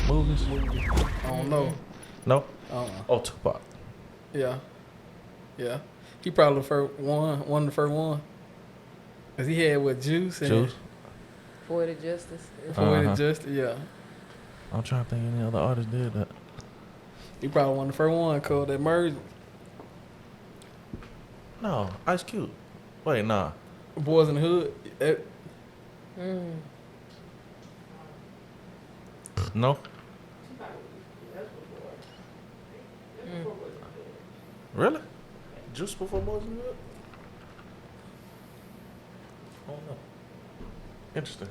movies? I don't know. No? Oh, Tupac. Yeah. Yeah. He probably the first one of the first one. Cause he had what, Juice and Juice? Poetic Justice. Poetic Justice, yeah. I'm trying to think any other artists did that. He probably one of the first one called that merge. No, Ice Cube. Wait, nah. Boys in the Hood. No? Really? Just before Boys in the Hood? I don't know. Interesting.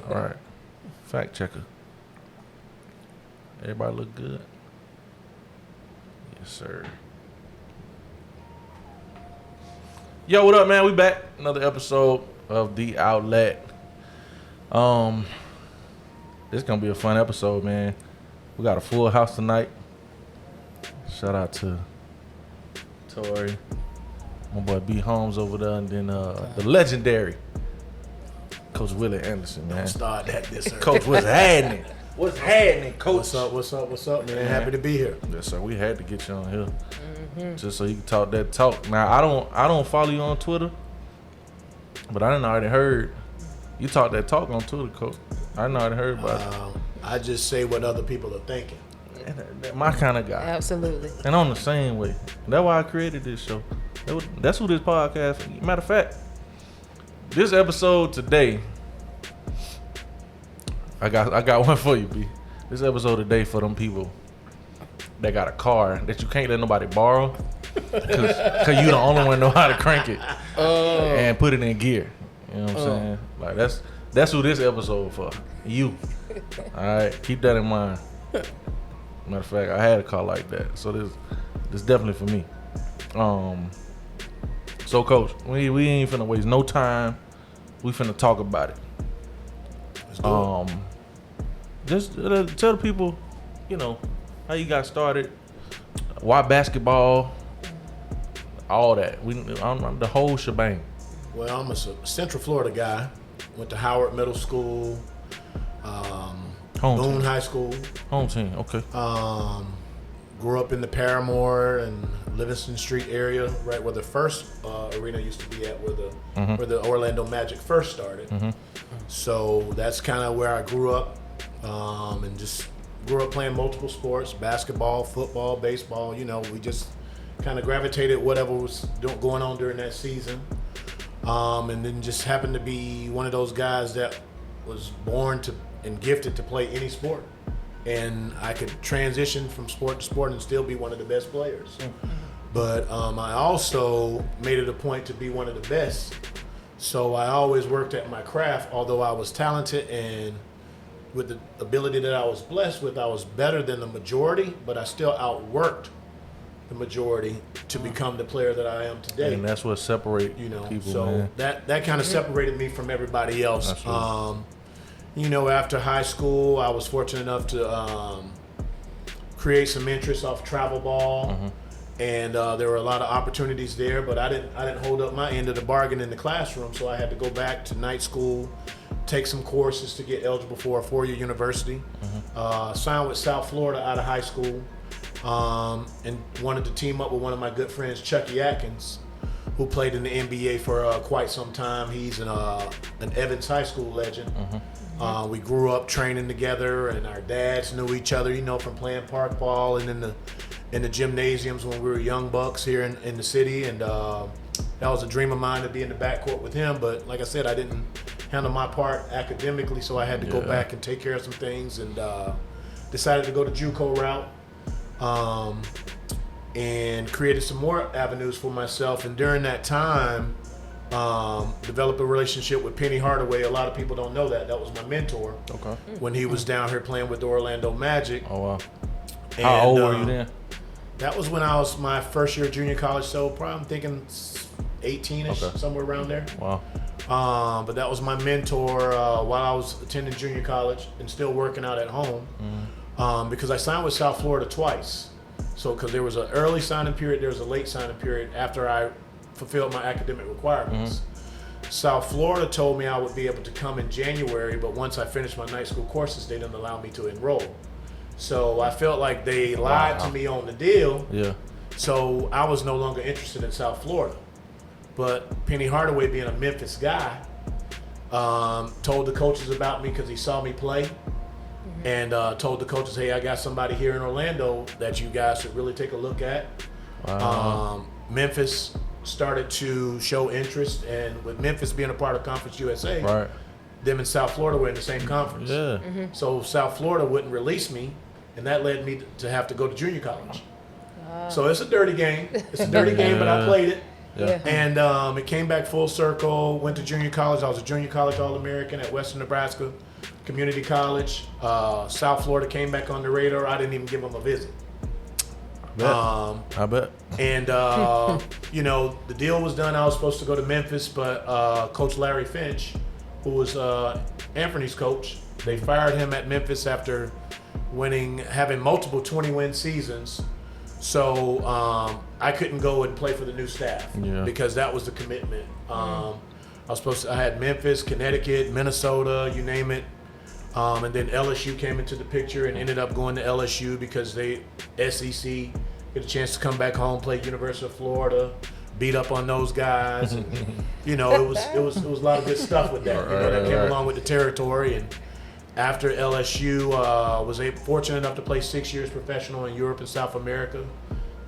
All right. Fact checker. Everybody look good? Yes, sir. Yo, what up, man? We back. Another episode of The Outlet. This gonna be a fun episode, man. We got a full house tonight. Shout out to Torrie, my boy B. Holmes over there, and then the legendary Coach Willie Anderson, man. Don't start that this early. Coach, what's happening? What's happening, Coach? What's up, man? Happy to be here. Yes, sir. We had to get you on here just so you can talk that talk. Now, I don't follow you on Twitter, but I done already heard you talk that talk on Twitter, Coach. I done already heard about it. I just say what other people are thinking. My kind of guy. Absolutely. And I'm the same way. That's why I created this show. That's who this podcast. Matter of fact, this episode today, I got one for you, B. This episode today for them people that got a car that you can't let nobody borrow, cause you the only one know how to crank it and put it in gear. You know what I'm saying? Like that's who this episode for. You. All right, keep that in mind. Matter of fact, I had a car like that, so this definitely for me. So Coach, we ain't finna waste no time. We finna talk about it. Let's do it. Just tell the people, you know, how you got started, why basketball, all that. I'm the whole shebang. Well, I'm a Central Florida guy. Went to Howard Middle School, Home Boone team. High School. Home team, okay. Grew up in the Paramore and Livingston Street area, right where the first arena used to be at, where the Orlando Magic first started. So that's kind of where I grew up, and just grew up playing multiple sports: basketball, football, baseball. You know, we just kind of gravitated whatever was going on during that season, and then just happened to be one of those guys that was born to and gifted to play any sport. And I could transition from sport to sport and still be one of the best players. But I also made it a point to be one of the best. So I always worked at my craft, although I was talented and with the ability that I was blessed with, I was better than the majority, but I still outworked the majority to become the player that I am today. And that's what separates people, so man. that kind of separated me from everybody else. Absolutely. You know, after high school, I was fortunate enough to create some interest off travel ball, and there were a lot of opportunities there. But I didn't hold up my end of the bargain in the classroom, so I had to go back to night school, take some courses to get eligible for a 4-year university. Signed with South Florida out of high school, and wanted to team up with one of my good friends, Chucky Atkins, who played in the NBA for quite some time. He's an Evans High School legend. We grew up training together, and our dads knew each other, you know, from playing park ball and in the gymnasiums when we were young bucks here in the city. And that was a dream of mine to be in the backcourt with him. But like I said, I didn't handle my part academically, so I had to go back and take care of some things, and decided to go the JUCO route, and created some more avenues for myself. And during that time, developed a relationship with Penny Hardaway. A lot of people don't know that. That was my mentor. Okay. When he was down here playing with the Orlando Magic. Oh, wow. How old were you then? That was when I was my first year of junior college, so probably I'm thinking 18-ish, somewhere around there. Wow. But that was my mentor while I was attending junior college and still working out at home, because I signed with South Florida twice. So, because there was an early signing period, there was a late signing period after I fulfilled my academic requirements. South Florida told me I would be able to come in January, but once I finished my night school courses, they didn't allow me to enroll. So I felt like they lied to me on the deal. Yeah. So I was no longer interested in South Florida. But Penny Hardaway, being a Memphis guy, told the coaches about me because he saw me play, and told the coaches, hey, I got somebody here in Orlando that you guys should really take a look at. Wow. Memphis started to show interest, and with Memphis being a part of Conference USA, Right. them and South Florida were in the same conference. Yeah. So South Florida wouldn't release me, and that led me to have to go to junior college. So it's a dirty game. It's a dirty game, but I played it. Yeah. And it came back full circle. Went to junior college. I was a junior college All-American at Western Nebraska Community College. South Florida came back on the radar. I didn't even give them a visit. I bet. And, you know, the deal was done. I was supposed to go to Memphis, but Coach Larry Finch, who was Anthony's coach, they fired him at Memphis after having multiple 20-win seasons. So I couldn't go and play for the new staff because that was the commitment. I had Memphis, Connecticut, Minnesota, you name it. And then LSU came into the picture and ended up going to LSU because they SEC get a chance to come back home, play University of Florida, beat up on those guys. And, you know, it was a lot of good stuff with that. You know, that came along with the territory. And after LSU, was fortunate enough to play 6 years professional in Europe and South America,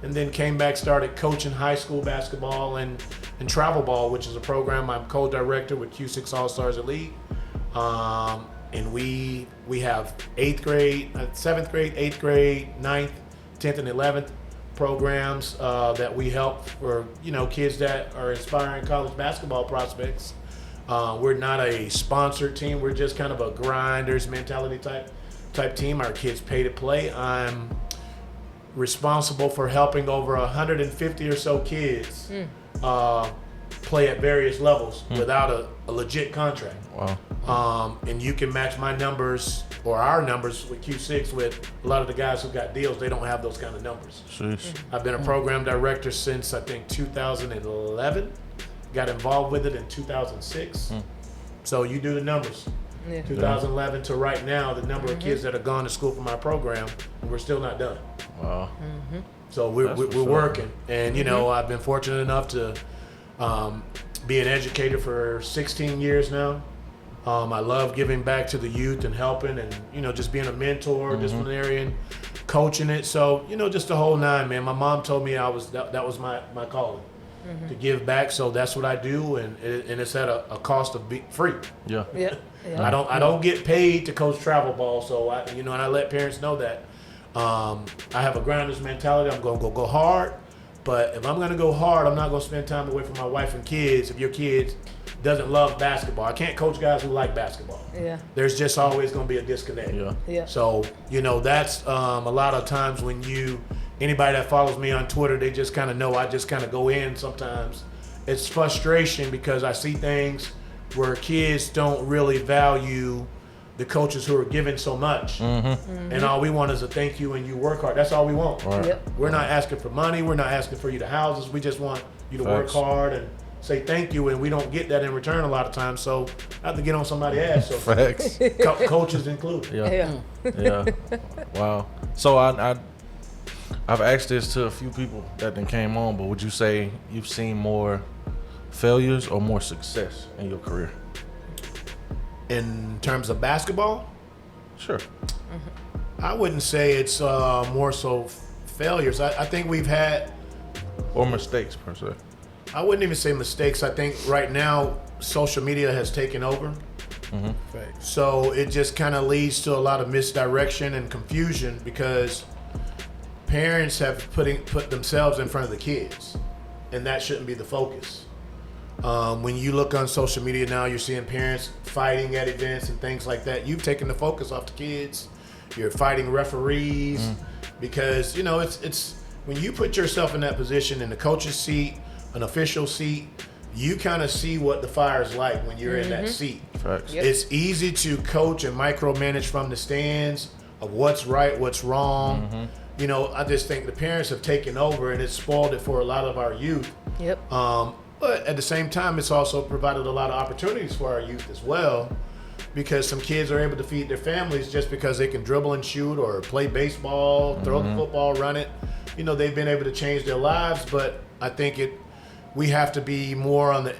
and then came back, started coaching high school basketball and travel ball, which is a program I'm co-director with Q6 All-Stars Elite. And we have 8th grade, 7th grade, 8th grade, 9th, 10th, and 11th programs that we help for, you know, kids that are aspiring college basketball prospects. We're not a sponsored team. We're just kind of a grinders mentality type team. Our kids pay to play. I'm responsible for helping over 150 or so kids play at various levels without a legit contract. Wow. And you can match my numbers or our numbers with Q6 with a lot of the guys who got deals. They don't have those kind of numbers. Sheesh. I've been a program director since I think 2011. Got involved with it in 2006. So you do the numbers. 2011 to right now, the number of kids that have gone to school for my program, and we're still not done. Wow. So we're working. And, you know, I've been fortunate enough to be an educator for 16 years now. I love giving back to the youth and helping and, you know, just being a mentor, disciplinarian, coaching it. So, you know, just the whole nine, man. My mom told me that was my calling. To give back, so that's what I do, and it's at a cost of being free. Yeah. I don't get paid to coach travel ball, so and I let parents know that I have a grounders mentality. I'm gonna go hard, but if I'm gonna go hard, I'm not gonna spend time away from my wife and kids. If your kid doesn't love basketball, I can't coach guys who like basketball. There's just always gonna be a disconnect. So that's a lot of times when anybody that follows me on Twitter, they just kind of know I just kind of go in sometimes. It's frustration because I see things where kids don't really value the coaches who are giving so much. And all we want is a thank you and you work hard. That's all we want. We're not asking for money. We're not asking for you to house us. We just want you to work hard and say thank you, and we don't get that in return a lot of times. So I have to get on somebody's ass. So Facts. Coaches included. Yeah. Wow. So I've asked this to a few people that then came on, but would you say you've seen more failures or more success in your career? In terms of basketball? Sure. I wouldn't say it's more so failures. I think we've had... Or mistakes, per se. I wouldn't even say mistakes. I think right now social media has taken over. So it just kind of leads to a lot of misdirection and confusion because parents have put themselves in front of the kids, and that shouldn't be the focus. When you look on social media now, you're seeing parents fighting at events and things like that. You've taken the focus off the kids. You're fighting referees because it's when you put yourself in that position, in the coach's seat, an official seat, you kind of see what the fire's like when you're in that seat. Facts. It's easy to coach and micromanage from the stands of what's right, what's wrong. I just think the parents have taken over and it's spoiled it for a lot of our youth. But at the same time, it's also provided a lot of opportunities for our youth as well, because some kids are able to feed their families just because they can dribble and shoot or play baseball, throw the football, run it. You know, they've been able to change their lives, but I think we have to be more on the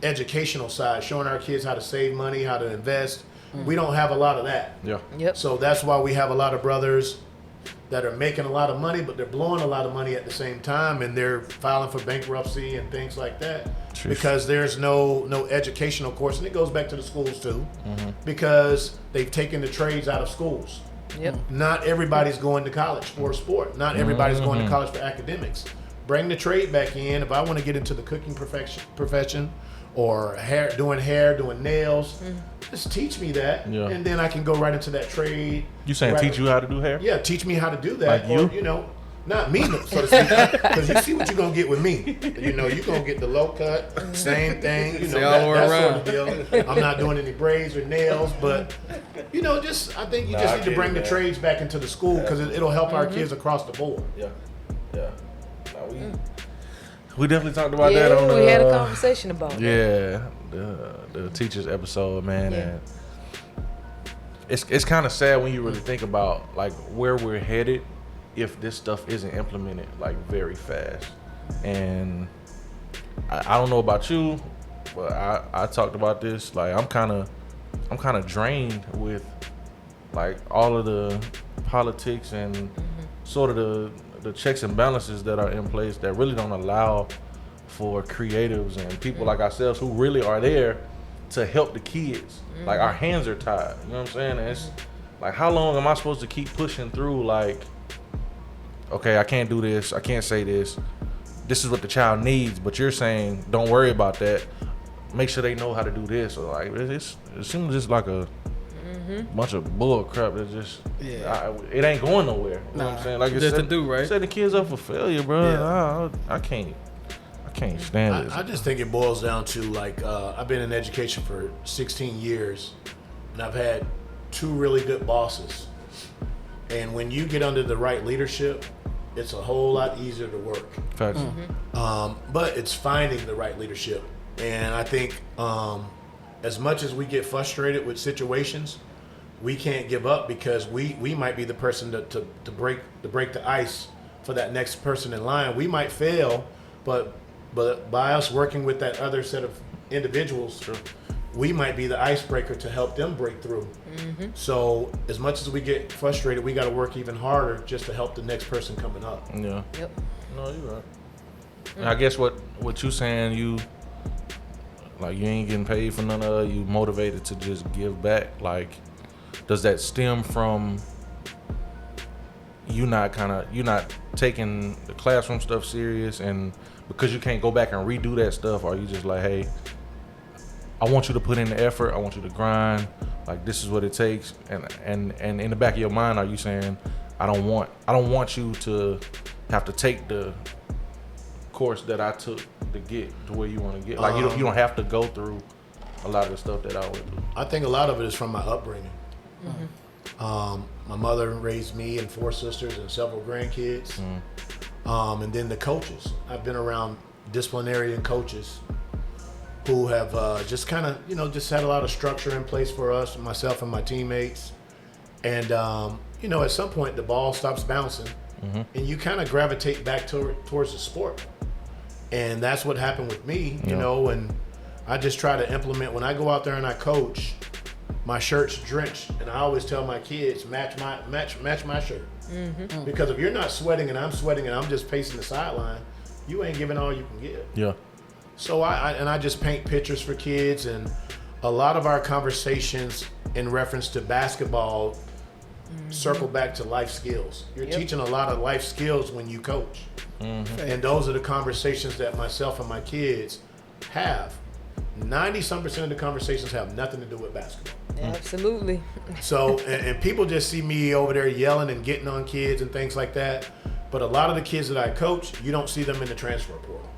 educational side, showing our kids how to save money, how to invest. We don't have a lot of that. Yeah. Yep. So that's why we have a lot of brothers that are making a lot of money, but they're blowing a lot of money at the same time, and they're filing for bankruptcy and things like that. Jeez. Because there's no educational course, and it goes back to the schools too, because they've taken the trades out of schools. Yep. Not everybody's going to college for a sport. Not everybody's going to college for academics. Bring the trade back in. If I want to get into the cooking profession or doing hair, doing nails, just teach me that, Yeah. and then I can go right into that trade. You saying teach you how to do hair? Yeah, teach me how to do that. Like you? Or, you know, not me, so to speak, because you see what you're going to get with me. You know, you're going to get the low cut, same thing, you know, that sort of deal. I'm not doing any braids or nails, but, you know, I think you just need to bring the trades back into the school, because it'll help our kids across the board. Yeah. Yeah. No, we definitely talked about that Yeah, on we had a conversation about that. Yeah, the teachers episode, man. Yeah. And it's kind of sad when you really think about like where we're headed if this stuff isn't implemented like very fast. And I don't know about you, but I talked about this. Like I'm kind of drained with like all of the politics and sort of the checks and balances that are in place that really don't allow for creatives and people like ourselves who really are there to help the kids. Like our hands are tied, you know what I'm saying? And it's like, how long am I supposed to keep pushing through? Like, okay, I can't do this, I can't say this is what the child needs, but you're saying don't worry about that, make sure they know how to do this. Or like it seems just like a bunch of bull crap that just it ain't going nowhere. You know what I'm saying? Like just to do, right? Setting kids up for failure, bro. Yeah. I can't stand it. I just think it boils down to like I've been in education for 16 years, and I've had 2 really good bosses. And when you get under the right leadership, it's a whole lot easier to work. Facts. But it's finding the right leadership. And I think as much as we get frustrated with situations, we can't give up, because we might be the person to break the ice for that next person in line. We might fail, but by us working with that other set of individuals, we might be the icebreaker to help them break through. So as much as we get frustrated, we got to work even harder just to help the next person coming up. Yeah. Yep. No, you're right. And I guess what you saying, you ain't getting paid for none of it, you motivated to just give back. Like, does that stem from you not taking the classroom stuff serious, and because you can't go back and redo that stuff, or you just like, hey, I want you to put in the effort, I want you to grind, like this is what it takes, and in the back of your mind, are you saying I don't want you to have to take the course that I took to get to where you want to get, like you don't have to go through a lot of the stuff that I went through? I think a lot of it is from my upbringing. My mother raised me and 4 sisters and several grandkids. And then the coaches. I've been around disciplinarian coaches who have just kind of, just had a lot of structure in place for us, myself and my teammates. And, at some point the ball stops bouncing and you kind of gravitate back towards the sport. And that's what happened with me, you know, and I just try to implement when I go out there and I coach. My shirt's drenched, and I always tell my kids, match my shirt. Because if you're not sweating and I'm sweating and I'm just pacing the sideline, you ain't giving all you can give. Yeah. So I just paint pictures for kids, and a lot of our conversations in reference to basketball circle back to life skills. You're teaching a lot of life skills when you coach. And those are the conversations that myself and my kids have. 90-some% of the conversations have nothing to do with basketball. Absolutely. So, and people just see me over there yelling and getting on kids and things like that. But a lot of the kids that I coach, you don't see them in the transfer portal.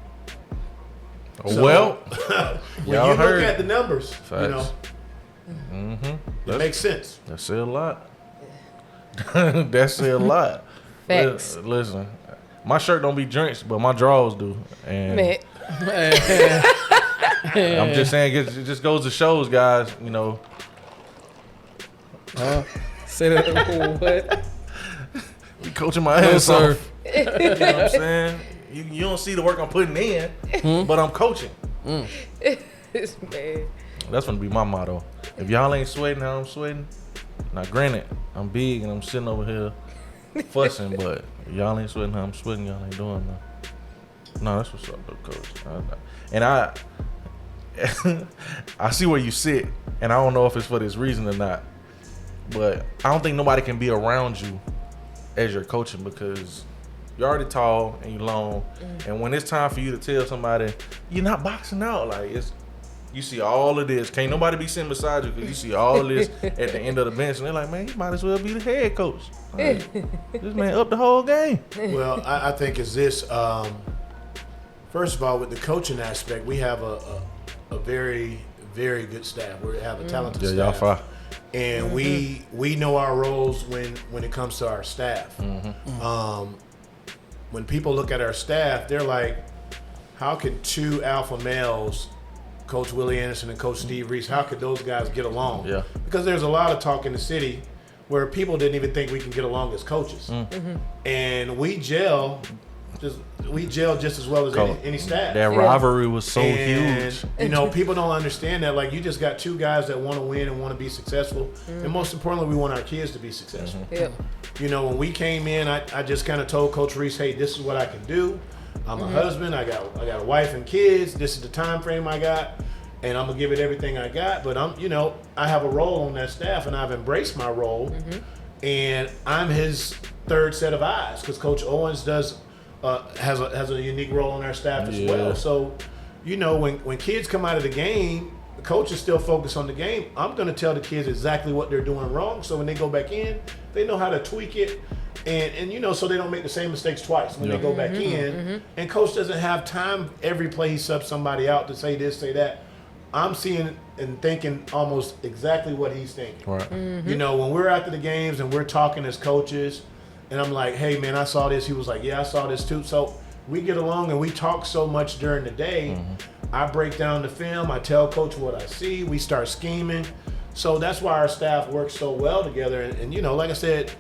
So, Well, when you look at the numbers, Facts. It makes sense. That said a lot. That said a lot. Facts. Listen, my shirt don't be drenched, but my drawers do. And Man. I'm just saying, it just goes to shows, guys. You know. Say that. What? You coaching my ass off. You know what I'm saying? You don't see the work I'm putting in, but I'm coaching. This man. That's gonna be my motto. If y'all ain't sweating how I'm sweating, now granted, I'm big and I'm sitting over here fussing, but if y'all ain't sweating how I'm sweating, y'all ain't doing nothing. No, that's what's up, though, coach. And I see where you sit, and I don't know if it's for this reason or not, but I don't think nobody can be around you as you're coaching because you're already tall and you're long, and when it's time for you to tell somebody you're not boxing out, like you see all of this. Can't nobody be sitting beside you because you see all of this at the end of the bench, and they're like, man, he might as well be the head coach. Like, this man up the whole game. Well, I think it's this. First of all, with the coaching aspect, we have a very, very good staff. We have a talented staff. Y'all fine. And we know our roles when it comes to our staff. When people look at our staff, they're like, how could two alpha males, Coach Willie Anderson and Coach Steve Reese, how could those guys get along? Yeah. Because there's a lot of talk in the city where people didn't even think we can get along as coaches. And we gel just as well as any staff. That rivalry was so and, huge. You know, people don't understand that. Like, you just got two guys that want to win and want to be successful. And most importantly, we want our kids to be successful. Yeah. You know, when we came in, I just kind of told Coach Reese, hey, this is what I can do. I'm a husband. I got a wife and kids. This is the time frame I got. And I'm going to give it everything I got. But I have a role on that staff, and I've embraced my role. And I'm his third set of eyes because Coach Owens has a unique role on our staff as well. So, you know, when kids come out of the game, the coach is still focused on the game. I'm going to tell the kids exactly what they're doing wrong. So when they go back in, they know how to tweak it. And you know, so they don't make the same mistakes twice when they go back in. And coach doesn't have time every play he subs somebody out to say this, say that. I'm seeing and thinking almost exactly what he's thinking. Right. You know, when we're after the games and we're talking as coaches, and I'm like, hey, man, I saw this. He was like, yeah, I saw this too. So we get along and we talk so much during the day. I break down the film. I tell coach what I see. We start scheming. So that's why our staff works so well together. And you know, like I said,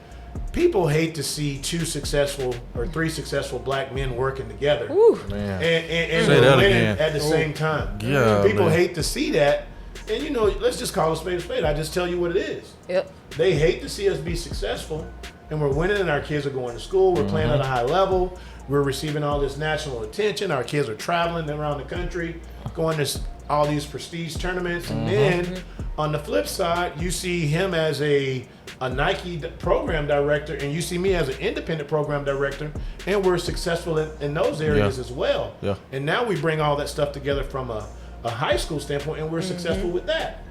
people hate to see two successful or three successful black men working together Man. and Say that winning again. at the same time. Yeah, people man. hate to see that. And you know, let's just call a spade a spade. I just tell you what it is. Yep. They hate to see us be successful, and we're winning, and our kids are going to school. We're playing at a high level. We're receiving all this national attention. Our kids are traveling around the country, going to all these prestige tournaments. And then on the flip side, you see him as a Nike program director, and you see me as an independent program director, and we're successful in those areas as well. Yeah. And now we bring all that stuff together from a high school standpoint, and we're successful with that.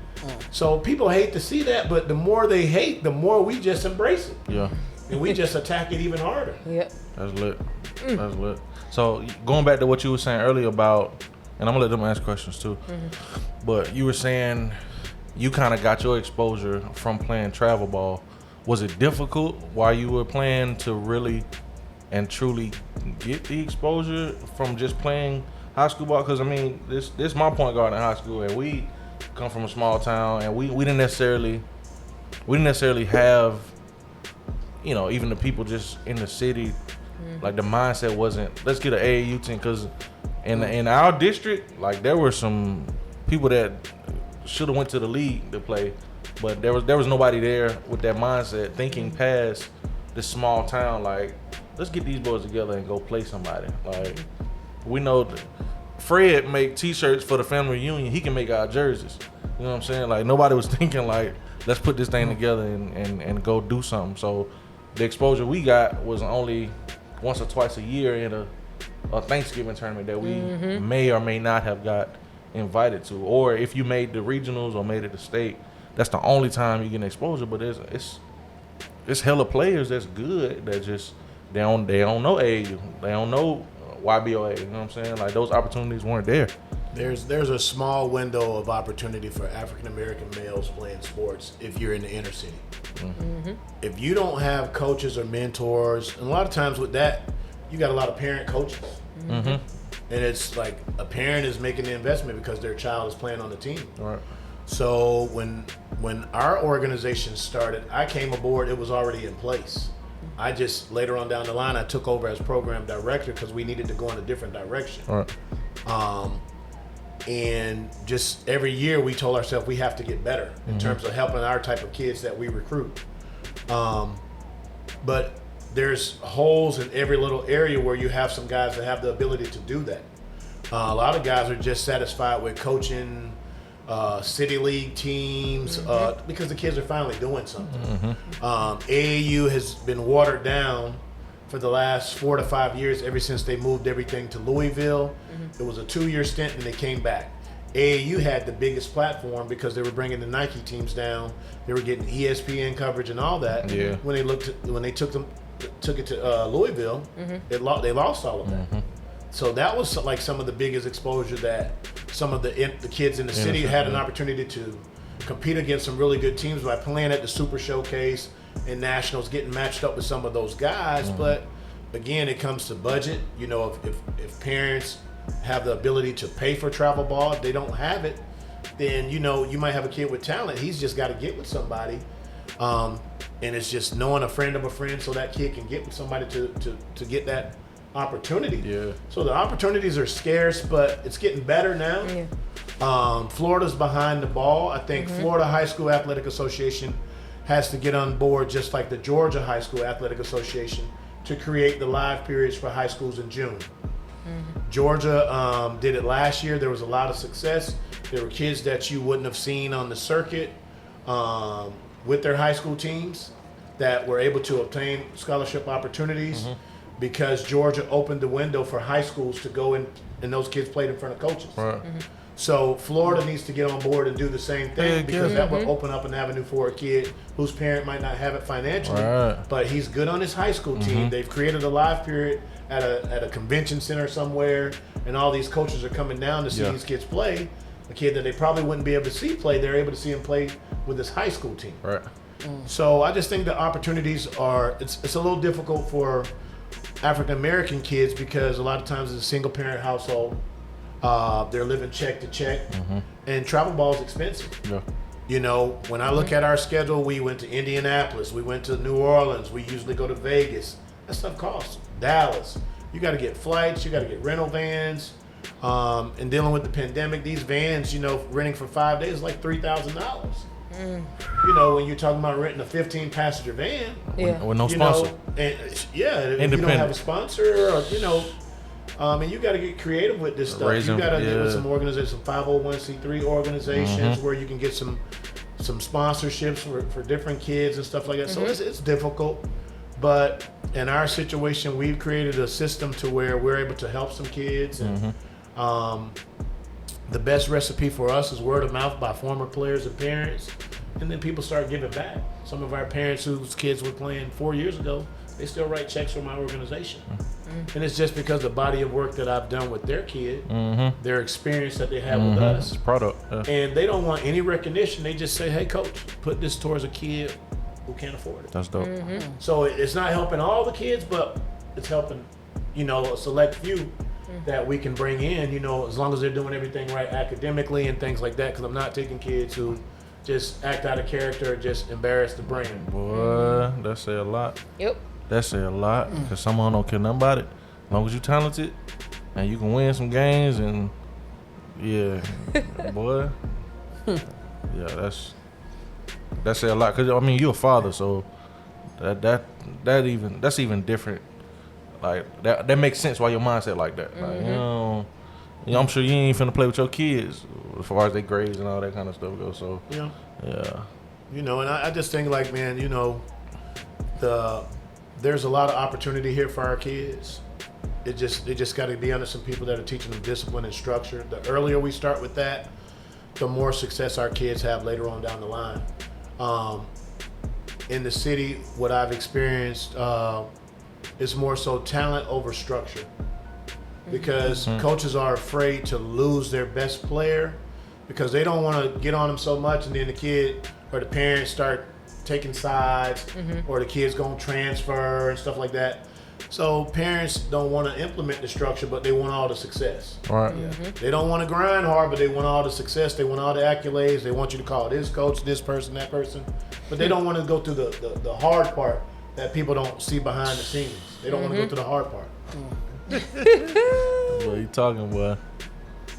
So people hate to see that, but the more they hate, the more we just embrace it. Yeah. And we just attack it even harder. Yep. That's lit. That's lit. So going back to what you were saying earlier about, and I'm gonna let them ask questions too, but you were saying you kind of got your exposure from playing travel ball. Was it difficult while you were playing to really and truly get the exposure from just playing high school ball? Because I mean, this my point guard in high school, and we come from a small town, and we didn't necessarily have, you know, even the people just in the city, like the mindset wasn't, let's get an AAU team, because in our district, like there were some people that should have went to the league to play, but there was nobody there with that mindset thinking past this small town, like, let's get these boys together and go play somebody. Like, we know that Fred make t-shirts for the family reunion, he can make our jerseys. You know what I'm saying? Like, nobody was thinking like, let's put this thing together and go do something. So the exposure we got was only once or twice a year in a Thanksgiving tournament that we may or may not have got invited to. Or if you made the regionals or made it to state, that's the only time you get exposure. But it's hella players that's good that just they don't know AAU. They don't know YBOA. You know what I'm saying? Like, those opportunities weren't there. There's a small window of opportunity for African American males playing sports if you're in the inner city. If you don't have coaches or mentors, and a lot of times with that, you got a lot of parent coaches. And it's like a parent is making the investment because their child is playing on the team. Right. So when our organization started, I came aboard, it was already in place. I just, later on down the line, I took over as program director because we needed to go in a different direction. Right. And just every year we told ourselves we have to get better in terms of helping our type of kids that we recruit. But there's holes in every little area where you have some guys that have the ability to do that. A lot of guys are just satisfied with coaching city league teams because the kids are finally doing something. AAU has been watered down for the last 4 to 5 years, ever since they moved everything to Louisville. It was a 2-year stint and they came back. AAU had the biggest platform because they were bringing the Nike teams down. They were getting ESPN coverage and all that. Yeah. When they took it to Louisville, they lost all of that. So that was like some of the biggest exposure that some of the kids in the city had an opportunity to compete against some really good teams by playing at the Super Showcase and Nationals, getting matched up with some of those guys. But again, it comes to budget. You know, if parents have the ability to pay for travel ball, if they don't have it, then you know you might have a kid with talent. He's just got to get with somebody, and it's just knowing a friend of a friend so that kid can get with somebody to get that opportunity. Yeah. So the opportunities are scarce, but it's getting better now. Yeah. Florida's behind the ball. I think Florida High School Athletic Association has to get on board, just like the Georgia High School Athletic Association, to create the live periods for high schools in June. Georgia did it last year. There was a lot of success. There were kids that you wouldn't have seen on the circuit with their high school teams that were able to obtain scholarship opportunities because Georgia opened the window for high schools to go in, and those kids played in front of coaches. Right. So Florida needs to get on board and do the same thing because that will open up an avenue for a kid whose parent might not have it financially, but he's good on his high school team. They've created a live period at a convention center somewhere, and all these coaches are coming down to see these kids play. A kid that they probably wouldn't be able to see play, they're able to see him play with his high school team. Right. So I just think the opportunities are, it's a little difficult for African American kids because a lot of times it's a single parent household. They're living check to check, and travel ball is expensive. Yeah. You know, when I look at our schedule, we went to Indianapolis, we went to New Orleans, we usually go to Vegas. That stuff costs. Dallas. You got to get flights, you got to get rental vans. And dealing with the pandemic, these vans, you know, renting for 5 days is like $3,000. You know, when you're talking about renting a 15-passenger van, With no you sponsor. know, and if you don't have a sponsor, or you know, and you got to get creative with this stuff. You got to get with some organizations, some 501c3 organizations where you can get some sponsorships for different kids and stuff like that. So it's difficult, but in our situation, we've created a system to where we're able to help some kids, and the best recipe for us is word of mouth by former players and parents, and then people start giving back. Some of our parents whose kids were playing 4 years ago, they still write checks for my organization. And it's just because the body of work that I've done with their kid, their experience that they have with us. It's product. And they don't want any recognition. They just say, hey, coach, put this towards a kid who can't afford it. That's dope. So it's not helping all the kids, but it's helping, you know, a select few that we can bring in, you know, as long as they're doing everything right academically and things like that. Because I'm not taking kids who just act out of character or just embarrass the brand. Boy, that say a lot. Yep. That say a lot. Because someone don't care nothing about it. As long as you talented and you can win some games and boy. Yeah, that say a lot. Cause I mean, you're a father, so that's even different. Like that makes sense why your mindset like that. Like you know, I'm sure you ain't finna play with your kids as far as their grades and all that kind of stuff goes. So yeah, you know, and I just think like, man, you know, there's a lot of opportunity here for our kids. They just got to be under some people that are teaching them discipline and structure. The earlier we start with that, the more success our kids have later on down the line. In the city, what I've experienced is more so talent over structure, because coaches are afraid to lose their best player because they don't want to get on them so much, and then the kid or the parents start taking sides, or the kid's going to transfer and stuff like that. So parents don't want to implement the structure, but they want all the success. Right. They don't want to grind hard, but they want all the success. They want all the accolades. They want you to call this coach, this person, that person. But they don't want to go through the hard part that people don't see behind the scenes. They don't want to go through the hard part. What you talking, boy?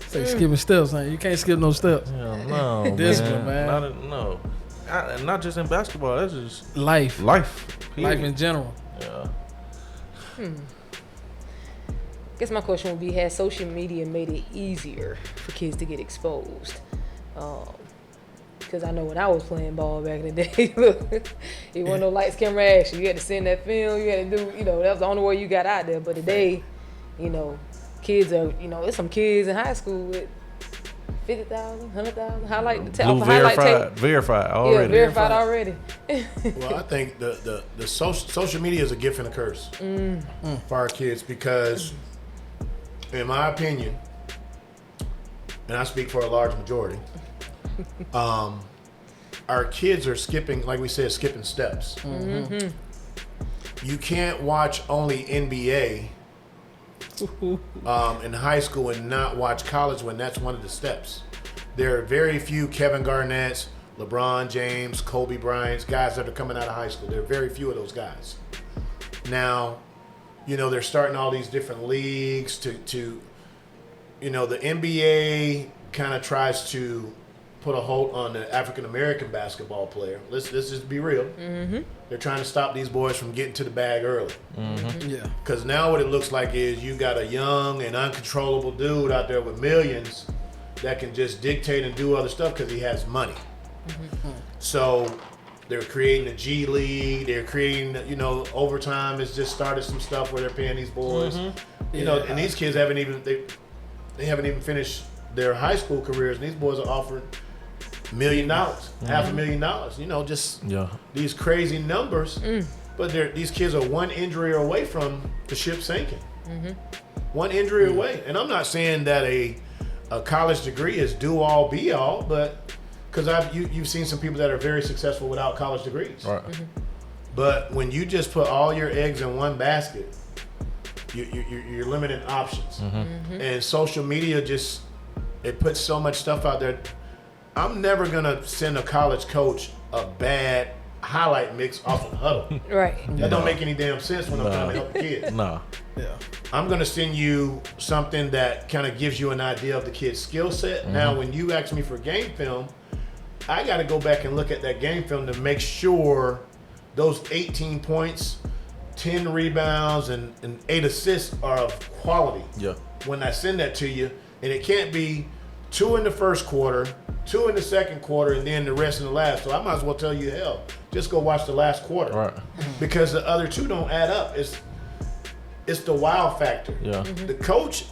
It's like skipping steps, man. You can't skip no steps. Hell no, Discipline, man. No. Not just in basketball. That's just Life. life. Life in general. Yeah. Guess my question would be: has social media made it easier for kids to get exposed? Because I know when I was playing ball back in the day, look, it wasn't no lights, camera, action. You had to send that film. You had to do, that was the only way you got out there. But today, kids are, there's some kids in high school with 50,000, 100,000 highlight Verified already. Yeah, verified already. Well, I think the social media is a gift and a curse for our kids because, in my opinion, and I speak for a large majority, our kids are skipping, like we said, skipping steps. Mm-hmm. You can't watch only NBA in high school and not watch college when that's one of the steps. There are very few Kevin Garnett's, LeBron James, Kobe Bryant's, guys that are coming out of high school. There are very few of those guys. Now, they're starting all these different leagues to the NBA kind of tries to put a hold on the African-American basketball player. Let's just be real. Mm-hmm. They're trying to stop these boys from getting to the bag early. Mm-hmm. Yeah. Because now what it looks like is you got a young and uncontrollable dude out there with millions that can just dictate and do other stuff because he has money. Mm-hmm. So they're creating a G League. They're creating, overtime has just started some stuff where they're paying these boys. Mm-hmm. And these kids haven't even finished their high school careers, and these boys are offering $1 million, $500,000, just these crazy numbers. But these kids are one injury away from the ship sinking. Mm-hmm. One injury away. And I'm not saying that a college degree is do all be all, but because you've seen some people that are very successful without college degrees. Right. Mm-hmm. But when you just put all your eggs in one basket, you're limiting options. Mm-hmm. Mm-hmm. And social media it puts so much stuff out there. I'm never gonna send a college coach a bad highlight mix off of Huddle. Right. That don't make any damn sense when I'm trying to help the kid. No. Yeah. I'm gonna send you something that kind of gives you an idea of the kid's skill set. Mm-hmm. Now, when you ask me for game film, I got to go back and look at that game film to make sure those 18 points, 10 rebounds, and 8 assists are of quality. Yeah. When I send that to you, and it can't be 2 in the first quarter, 2 in the second quarter, and then the rest in the last. So I might as well tell you, hell, just go watch the last quarter. Right. Because the other 2 don't add up. It's the wow factor. Yeah. Mm-hmm. The coach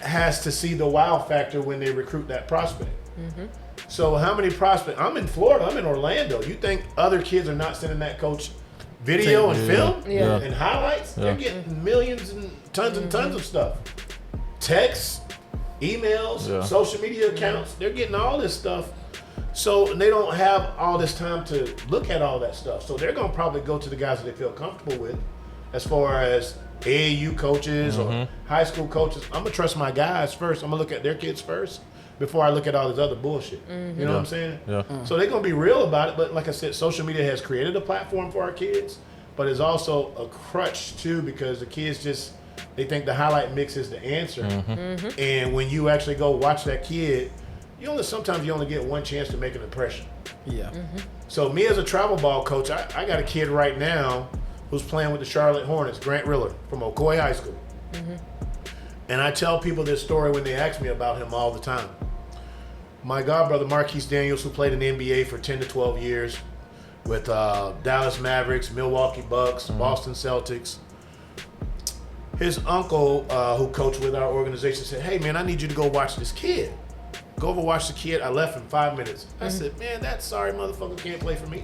has to see the wow factor when they recruit that prospect. Mm-hmm. So how many prospects? I'm in Florida. I'm in Orlando. You think other kids are not sending that coach video and film and highlights? Yeah. They're getting millions and tons of stuff. Texts, emails, social media accounts. They're getting all this stuff. So they don't have all this time to look at all that stuff. So they're going to probably go to the guys that they feel comfortable with as far as AAU coaches or high school coaches. I'm going to trust my guys first. I'm going to look at their kids first before I look at all this other bullshit. You know what I'm saying? Yeah. So they're going to be real about it. But like I said, social media has created a platform for our kids, but it's also a crutch too because the kids they think the highlight mix is the answer. And when you actually go watch that kid, sometimes you only get one chance to make an impression. Yeah. So me as a travel ball coach, I got a kid right now who's playing with the Charlotte Hornets, Grant Riller from Ocoee High School. And I tell people this story when they ask me about him all the time. My godbrother Marquise Daniels, who played in the NBA for 10 to 12 years with Dallas Mavericks, Milwaukee Bucks, Boston Celtics. His uncle, who coached with our organization, said, "Hey, man, I need you to go watch this kid. Go over watch the kid." I left in 5 minutes. I said, "Man, that sorry motherfucker can't play for me."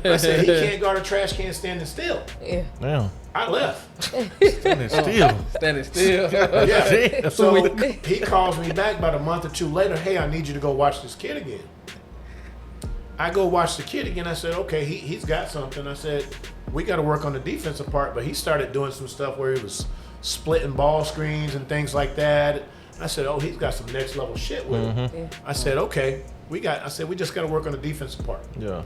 I said, "He can't guard a trash can standing still." Yeah. Damn. I left. Standing still. Standing still. Yeah. So he calls me back about a month or 2 later. "Hey, I need you to go watch this kid again." I go watch the kid again. I said, "Okay, he's got something." I said, we got to work on the defensive part. But he started doing some stuff where he was splitting ball screens and things like that. I said, oh, he's got some next level shit with him. Yeah. I said, okay, we just got to work on the defensive part. Yeah.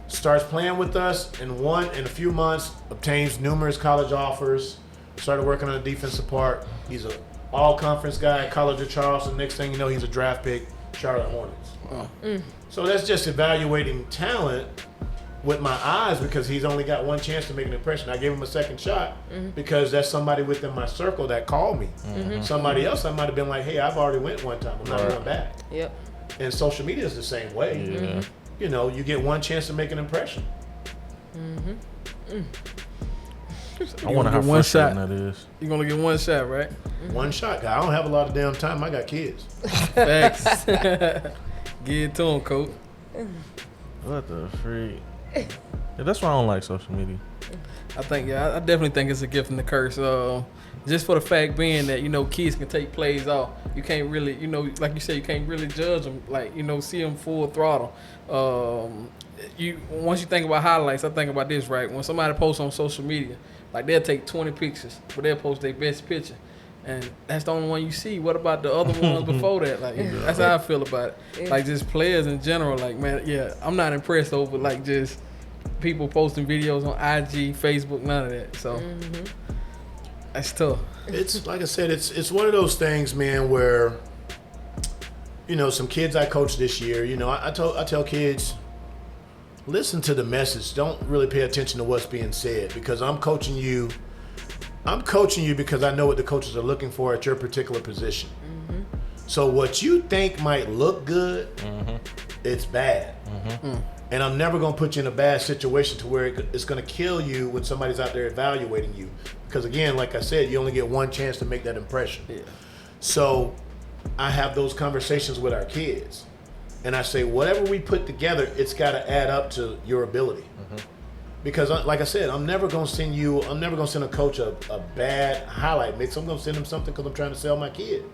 Starts playing with us in a few months, obtains numerous college offers, started working on the defensive part. He's an all-conference guy at College of Charleston. Next thing you know, he's a draft pick, Charlotte Hornets. Oh. So that's just evaluating talent with my eyes because he's only got one chance to make an impression. I gave him a second shot because that's somebody within my circle that called me. Somebody else, I might have been like, hey, I've already went one time. I'm not going back. Yep. And social media is the same way. Yeah. You know, you get one chance to make an impression. I wonder how one shot. frustrating that is. You're gonna get one shot, right? One shot, guy. I don't have a lot of damn time. I got kids. Facts. Get it to him, coach. What the freak? Yeah, that's why I don't like social media. I definitely think it's a gift and a curse. Just for the fact being that, you know, kids can take plays off. You can't really, you know, like you said, you can't really judge them, like, you know, see them full throttle. Once you think about highlights, I think about this, right? When somebody posts on social media, like they'll take 20 pictures, but they'll post their best picture. And that's the only one you see. What about the other ones before that? Like, that's how I feel about it. Yeah. Like, just players in general. Like, man, yeah, I'm not impressed over, like, just people posting videos on IG, Facebook, none of that. So, that's tough. It's like I said, it's one of those things, man, where, you know, some kids I coached this year, you know, I tell kids, listen to the message. Don't really pay attention to what's being said because I'm coaching you because I know what the coaches are looking for at your particular position. So what you think might look good, it's bad. And I'm never going to put you in a bad situation to where it's going to kill you when somebody's out there evaluating you. Because again, like I said, you only get one chance to make that impression. Yeah. So I have those conversations with our kids. And I say, whatever we put together, it's got to add up to your ability. Because like I said, I'm never going to send a coach a bad highlight mix. I'm going to send him something because I'm trying to sell my kid.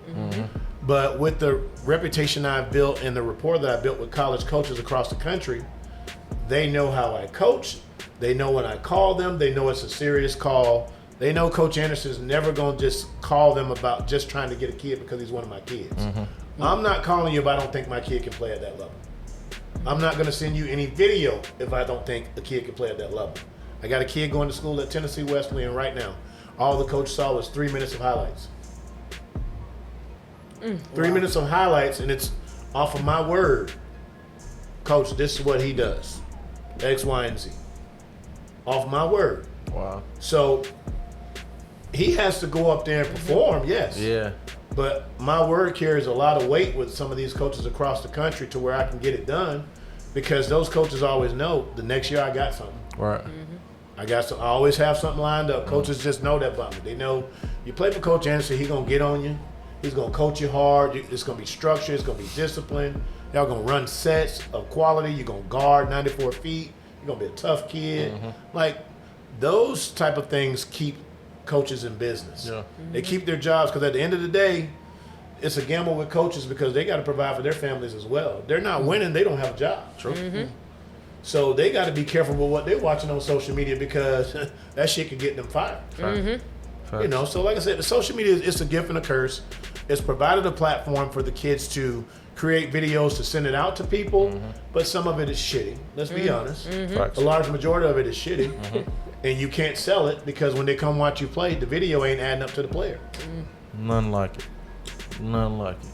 But with the reputation I've built and the rapport that I built with college coaches across the country, they know how I coach. They know when I call them. They know it's a serious call. They know Coach Anderson is never going to just call them about just trying to get a kid because he's one of my kids. I'm not calling you if I don't think my kid can play at that level. I'm not going to send you any video if I don't think a kid can play at that level. I got a kid going to school at Tennessee Wesleyan right now. All the coach saw was 3 minutes of highlights. 3 minutes of highlights, and it's off of my word. Coach, this is what he does. X, Y, and Z. Off my word. Wow. So he has to go up there and perform, yes. Yeah. But my word carries a lot of weight with some of these coaches across the country to where I can get it done because those coaches always know the next year I got something. Right. I always have something lined up. Coaches just know that about me. They know you play for Coach Anderson, he's going to get on you. He's going to coach you hard. It's going to be structured. It's going to be disciplined. Y'all going to run sets of quality. You're going to guard 94 feet. You're going to be a tough kid. Like, those type of things keep coaches in business. Yeah. They keep their jobs because at the end of the day, it's a gamble with coaches because they got to provide for their families as well. If they're not winning, they don't have a job. True. So they got to be careful with what they're watching on social media because that shit could get them fired. You know, so like I said, the social media it's a gift and a curse. It's provided a platform for the kids to create videos to send it out to people, but some of it is shitty. Let's be honest. Facts. The large majority of it is shitty, and you can't sell it because when they come watch you play, the video ain't adding up to the player. None like it. None like it.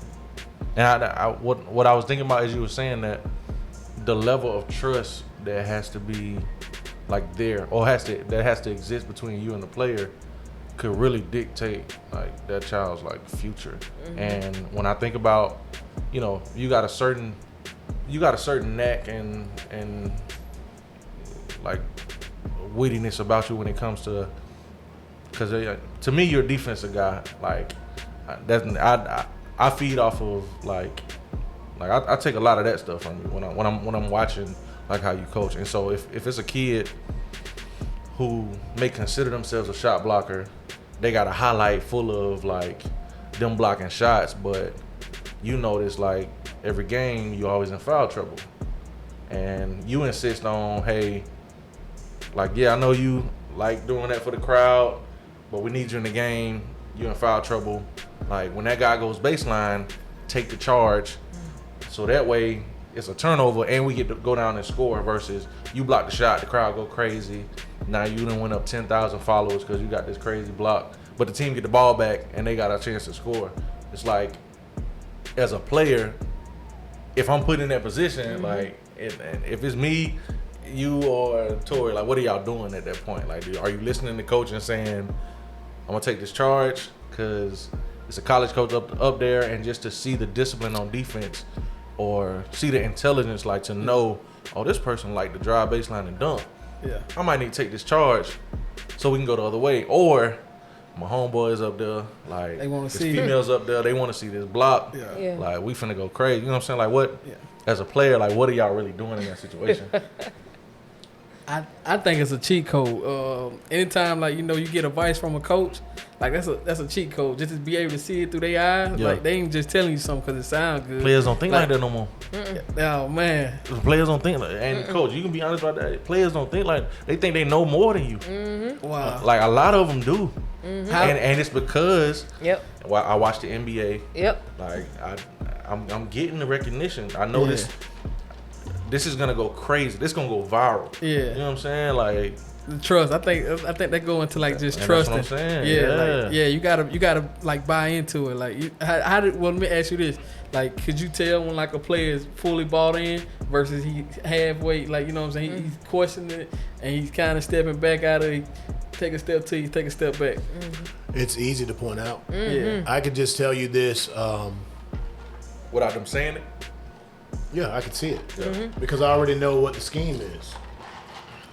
And what I was thinking about is you were saying that the level of trust that has to be like there or that has to exist between you and the player could really dictate like that child's like future. And when I think about, you know, you got a certain knack and like wittiness about you when it comes to, because to me you're a defensive guy. Like I feed off of like I take a lot of that stuff from you when I'm watching like how you coach. And so if it's a kid who may consider themselves a shot blocker, they got a highlight full of like them blocking shots, but you notice like every game you always in foul trouble, and you insist on, hey, Like, yeah, I know you like doing that for the crowd, but we need you in the game. You in foul trouble. Like, when that guy goes baseline, take the charge. So that way, it's a turnover, and we get to go down and score versus you block the shot, the crowd go crazy. Now you done went up 10,000 followers because you got this crazy block. But the team get the ball back, and they got a chance to score. It's like, as a player, if I'm put in that position, like, if it's me, you or Torrie, like, what are y'all doing at that point? Like, are you listening to coach and saying, I'm gonna take this charge because it's a college coach up there, and just to see the discipline on defense or see the intelligence, like to know, oh, this person like to drive baseline and dunk. Yeah. I might need to take this charge so we can go the other way. Or my homeboys up there, like, They wanna there's see. females up there, they want to see this block. Yeah. Like, we finna go crazy. You know what I'm saying? Like, what, Yeah. as a player, like, what are y'all really doing in that situation? I think it's a cheat code. Anytime, like, you know, you get advice from a coach, like, that's a cheat code. Just to be able to see it through their eyes. Yeah. Like, they ain't just telling you something because it sounds good. Players don't think like that no more. Oh, man. Players don't think like that. And coach, you can be honest about that. Players don't think like they think they know more than you. Wow. Like, a lot of them do. How- And it's because Yep. I watch the NBA. Yep. Like, I'm getting the recognition. I know this is gonna go crazy. This gonna go viral. Yeah. You know what I'm saying? Like, The trust. I think they go into like just And trusting. that's what I'm saying. Yeah, Yeah. like, you gotta like buy into it. Like, how did? Well, let me ask you this: like, could you tell when like a player is fully bought in versus he halfway? Like, you know what I'm saying? He's questioning it and he's kind of stepping back out of it. Take a step to you, take a step back. It's easy to point out. Yeah, I could just tell you this. without them saying it. Yeah, I can see it because I already know what the scheme is.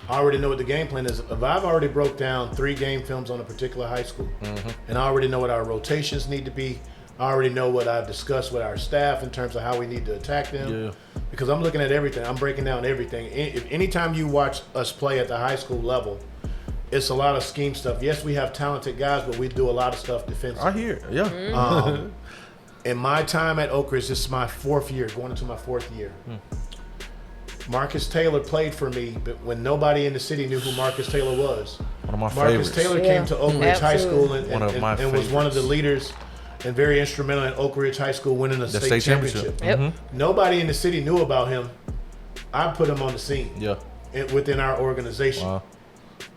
I already know what the game plan is. If I've already broke down 3 game films on a particular high school, and I already know what our rotations need to be. I already know what I've discussed with our staff in terms of how we need to attack them. Yeah. Because I'm looking at everything. I'm breaking down everything. Anytime you watch us play at the high school level, it's a lot of scheme stuff. Yes, we have talented guys, but we do a lot of stuff defensively. I hear it. Yeah. In my time at Oak Ridge, this is my 4th year, going into my 4th year. Marcus Taylor played for me, but when nobody in the city knew who Marcus Taylor was. One of my Marcus favorites. Taylor Yeah. came to Oak Ridge High School and One of my was one of the favorites. leaders and very instrumental in Oak Ridge High School winning the state championship. Yep. Nobody in the city knew about him. I put him on the scene Yeah. within our organization. Wow.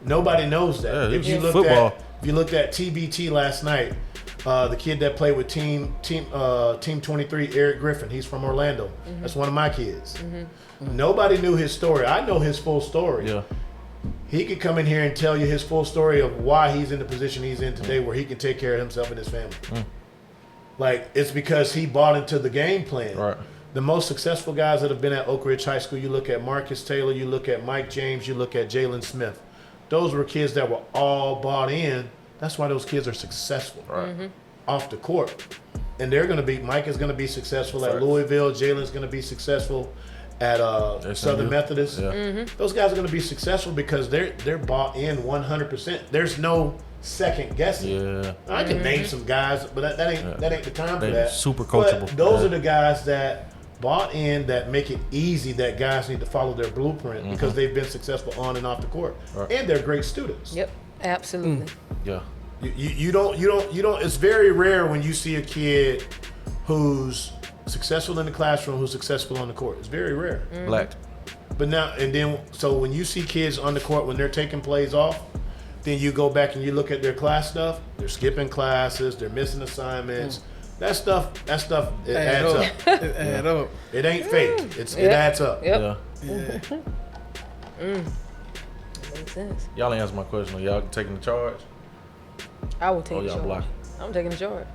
Nobody knows that. Yeah, if you it's looked football. if you looked at TBT last night, the kid that played with Team 23, Eric Griffin, he's from Orlando. That's one of my kids. Nobody knew his story. I know his full story. Yeah. He could come in here and tell you his full story of why he's in the position he's in today, where he can take care of himself and his family. Like, it's because he bought into the game plan. Right. The most successful guys that have been at Oak Ridge High School, you look at Marcus Taylor, you look at Mike James, you look at Jalen Smith. Those were kids that were all bought in. That's why those kids are successful off the court. And Mike is going to be successful at Facts. Louisville. Jalen's going to be successful at Southern Methodist. Yeah. Those guys are going to be successful because they're bought in 100%. There's no second guessing. Yeah. I can name some guys, but that ain't the time for They that. super But coachable. those Yeah. are the guys that bought in, that make it easy, that guys need to follow their blueprint because they've been successful on and off the court, Right. and they're great students. Yep. Absolutely. Yeah. You don't. It's very rare when you see a kid who's successful in the classroom, who's successful on the court. It's very rare. Black. But now and then, so when you see kids on the court when they're taking plays off, then you go back and you look at their class stuff. They're skipping classes. They're missing assignments. That stuff. It adds up. It add up. It ain't fake. It Yep. adds up. Yep. Yeah. Yeah. Makes sense. Y'all ain't answer my question. Y'all taking the charge? I will take Oh, the y'all charge. block. I'm taking the charge.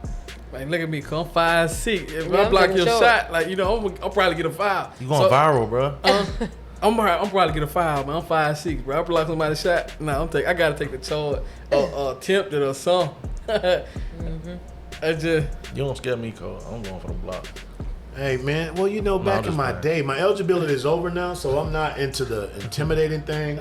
Man, look at me, come 5'6". If Yeah, I I'm block taking your short. shot, like, you know, I'll probably get a foul. You going viral, bro. I'm probably get a foul, man. I'm 5'6", bro. I block somebody's shot. No, I gotta take the charge, attempted or something. I just You don't scare me, Cole. I'm going for the block. Hey man, well I'm back in just my playing. day, my eligibility is over now, so I'm not into the intimidating thing.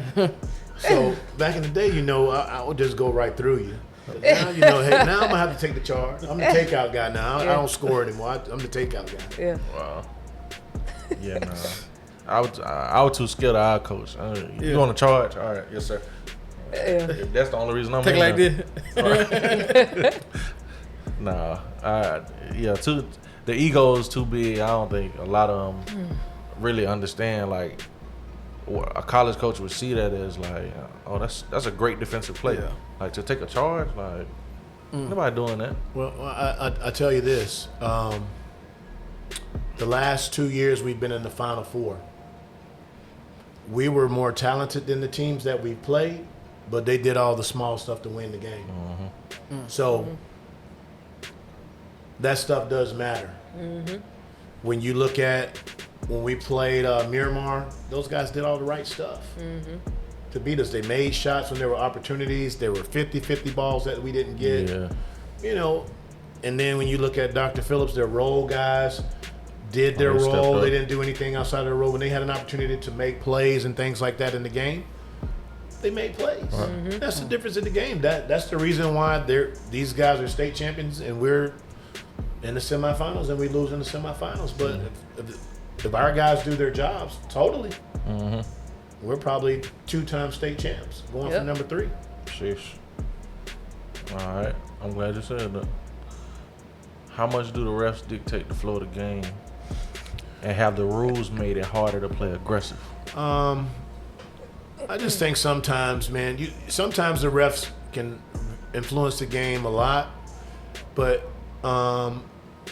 So back in the day, I would just go right through you. But now, hey, now I'm gonna have to take the charge. I'm the takeout guy now. I don't score anymore. I'm the takeout guy. Yeah. Wow. Yeah, nah. I was too scared of our coach. You want to charge? All right, yes sir. Yeah. That's the only reason I'm Take in like there. this. Nah, the ego is too big. I don't think a lot of them really understand. Like, a college coach would see that as like, oh, that's a great defensive play. Yeah. Like, to take a charge, like nobody doing that. Well, I tell you this. The last 2 years we've been in the Final Four. We were more talented than the teams that we played, but they did all the small stuff to win the game. So that stuff does matter. When you look at when we played Miramar, those guys did all the right stuff to beat us. They made shots when there were opportunities. There were 50-50 balls that we didn't get. Yeah. You know, and then when you look at Dr. Phillips, their role guys did their They stepped role. up. They didn't do anything outside of their role. When they had an opportunity to make plays and things like that in the game, they made plays. That's the difference in the game. That's the reason why these guys are state champions and we're in the semifinals and we lose in the semifinals. But if our guys do their jobs totally, we're probably 2-time state champs going for number 3. Sheesh. All right, I'm glad you said that. How much do the refs dictate the flow of the game, and have the rules made it harder to play aggressive? I just think sometimes, man, sometimes the refs can influence the game a lot, but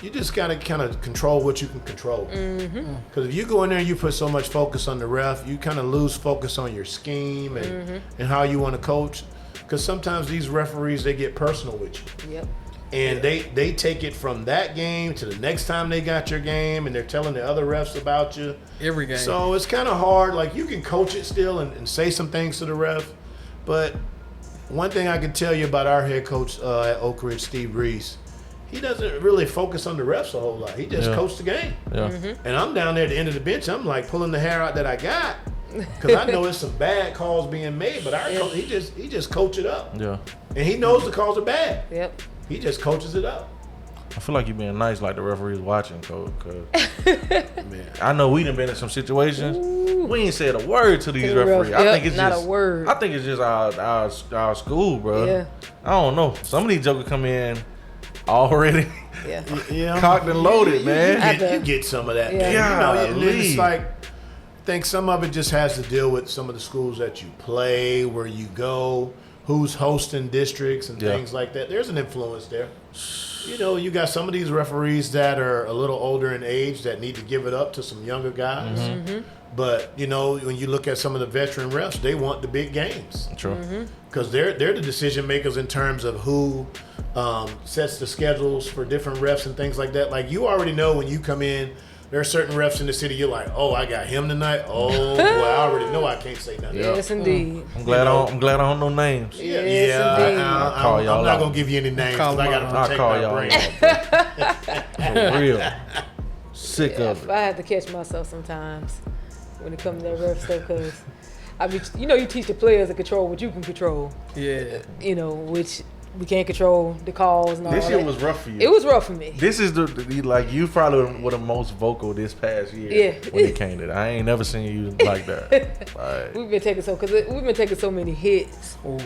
you just got to kind of control what you can control. Because if you go in there and you put so much focus on the ref, you kind of lose focus on your scheme and how you want to coach. Because sometimes these referees, they get personal with you. Yep. And they take it from that game to the next time they got your game, and they're telling the other refs about you. Every game. So it's kind of hard. Like, you can coach it still and say some things to the ref. But one thing I can tell you about our head coach at Oak Ridge, Steve Reese, he doesn't really focus on the refs a whole lot. He just coached the game. Yeah. And I'm down there at the end of the bench. I'm like pulling the hair out that I got because I know it's some bad calls being made. But our coach, he just coach it up. Yeah. And he knows the calls are bad. Yep. He just coaches it up. I feel like you're being nice, like the referees watching, Coach. Man, I know we done been in some situations. We ain't said a word to these referees. I think it's not just a word. I think it's just our school, bro. Yeah. I don't know. Some of these jokers come in already Yeah. cocked and loaded, man. You get some of that. Yeah. Man. You know, it's Golly. like, I think some of it just has to deal with some of the schools that you play, where you go, who's hosting districts and things like that. There's an influence there. You know, you got some of these referees that are a little older in age that need to give it up to some younger guys. But, you know, when you look at some of the veteran refs, they want the big games. True. Because they're the decision makers in terms of who sets the schedules for different refs and things like that. Like, you already know when you come in, there are certain refs in the city, you're like, oh, I got him tonight. Oh, boy, I already know I can't say nothing. Yes, indeed. I'm glad I don't know names. Yes, indeed. I'll call y'all I'm not out. going to give you any names because I got to I'll protect call my y'all brain. out. For real. Sick of it. I have to catch myself sometimes when it comes to that ref stuff, because I mean, you know, you teach the players to control what you can control. Yeah. You know, which we can't control the calls and all This that. year was rough for you. It was rough for me. This is the like, you probably were the most vocal this past year. Yeah. When it came to that. I ain't never seen you like that. Like, We've been taking so many hits. Ooh.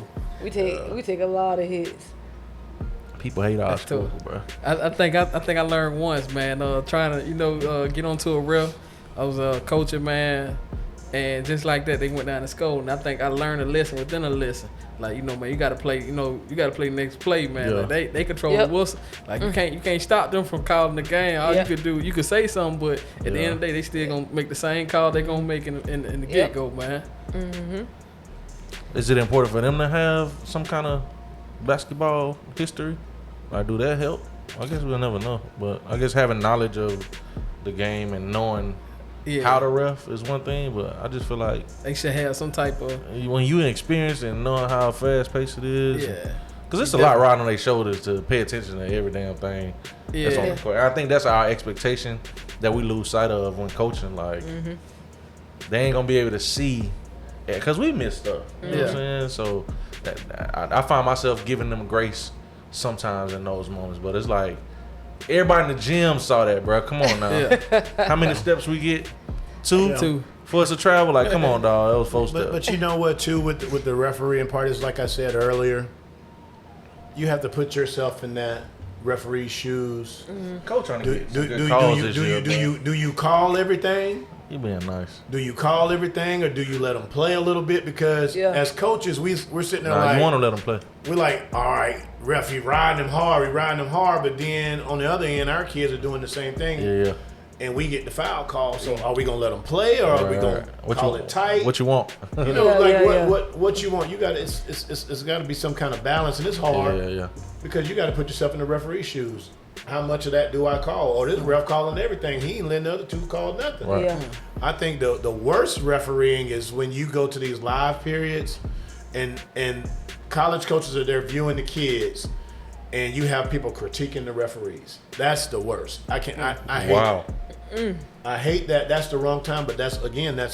We take a lot of hits. people hate our That's school, tough. bro. I think I learned once, man. Trying to get onto a ref. I was coaching, man, and just like that, they went down to school, and I think I learned a lesson within a lesson. Like, man, you gotta play. You gotta play next play, man. Yeah. Like, they control the whistle. Like, you can't stop them from calling the game. All you could do, you could say something, but at the end of the day, they still gonna make the same call they gonna make in the get go, man. Mm-hmm. Is it important for them to have some kind of basketball history? Like, do that help? I guess we'll never know. But I guess having knowledge of the game and knowing how to ref is one thing. But I just feel like they should have some type of when you experience and knowing how fast paced it is. Yeah. Because it's a lot riding on their shoulders to pay attention to every damn thing that's on the court. I think that's our expectation that we lose sight of when coaching. Like, they ain't going to be able to see. Because we miss stuff. You know what I'm saying? So I find myself giving them grace sometimes in those moments. But it's like, everybody in the gym saw that, bro. Come on now. How many steps we get? Two. For us to travel, like, come on, dog. That was full step. But you know what, too, with the refereeing part is, like I said earlier, you have to put yourself in that referee's shoes. Coach trying to get some good Do calls this year, you call everything? You being nice. Do you call everything, or do you let them play a little bit? Because as coaches, we're sitting there like, you want to let them play. we're like, all right, ref, he riding them hard, but then on the other end, our kids are doing the same thing. Yeah. And we get the foul call. So are we gonna let them play, or are we gonna call it tight? What you want? You know, what you want? You got it's got to be some kind of balance, and it's hard. Yeah. Because you got to put yourself in the referee's shoes. How much of that do I call? Or this ref calling everything. He ain't letting the other two call nothing. Right. Yeah. I think the worst refereeing is when you go to these live periods, and college coaches are there viewing the kids, and you have people critiquing the referees. That's the worst. I hate. Wow. I hate that. That's the wrong time. But that's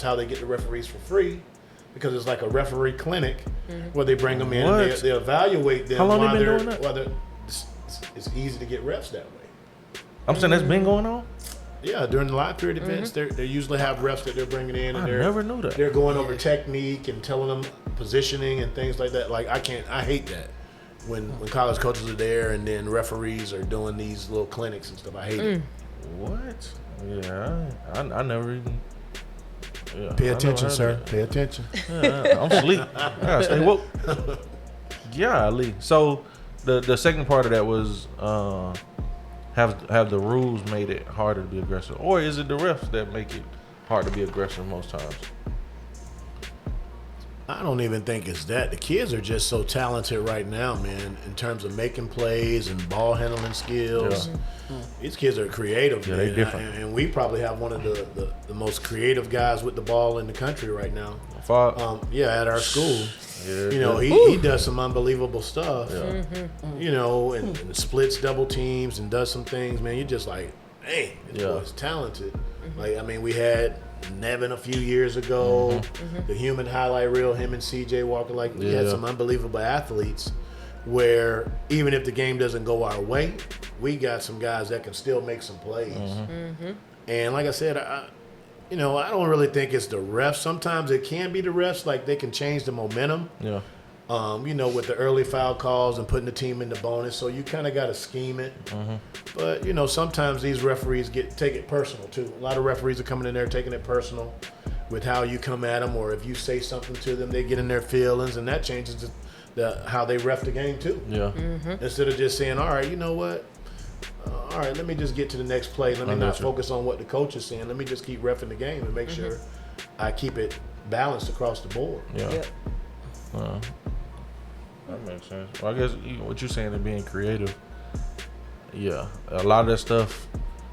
how they get the referees for free, because it's like a referee clinic where they bring them in and they evaluate them. How long they been doing that? It's easy to get refs that way. I'm saying that's been going on. Yeah, during the live period events, they usually have refs that they're bringing in, and I never knew that. they're going over technique and telling them positioning and things like that. Like I hate that when college coaches are there and then referees are doing these little clinics and stuff. I hate it. What? Yeah, I never even. Yeah, Pay I attention, never sir. heard Pay attention. that. I'm asleep. I gotta stay woke. Golly. So the second part of that was have the rules made it harder to be aggressive, or is it the refs that make it hard to be aggressive most times? I don't even think it's that. The kids are just so talented right now, man, in terms of making plays and ball handling skills. Yeah. These kids are creative, Yeah, man. they different. And we probably have one of the most creative guys with the ball in the country right now. At our school. Yeah, You know, he does some unbelievable stuff. Yeah. You know, and splits double teams and does some things, man. You're just like, hey, this boy's talented. Like, I mean, we had Nevin a few years ago, the human highlight reel, him and CJ Walker. Like, we had some unbelievable athletes where even if the game doesn't go our way, we got some guys that can still make some plays. And like I said, I don't really think it's the refs. Sometimes it can be the refs, like they can change the momentum. Yeah. With the early foul calls and putting the team in the bonus. So you kind of got to scheme it. But, sometimes these referees take it personal, too. A lot of referees are coming in there taking it personal with how you come at them, or if you say something to them, they get in their feelings, and that changes how they ref the game, too. Yeah. Instead of just saying, all right, you know what? All right, let me just get to the next play. Let me not focus on what the coach is saying. Let me just keep reffing the game and make sure I keep it balanced across the board. Yeah. That makes sense. Well, I guess what you're saying is being creative. Yeah, a lot of that stuff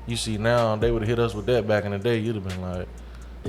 you see now, they would have hit us with that back in the day. You'd have been like,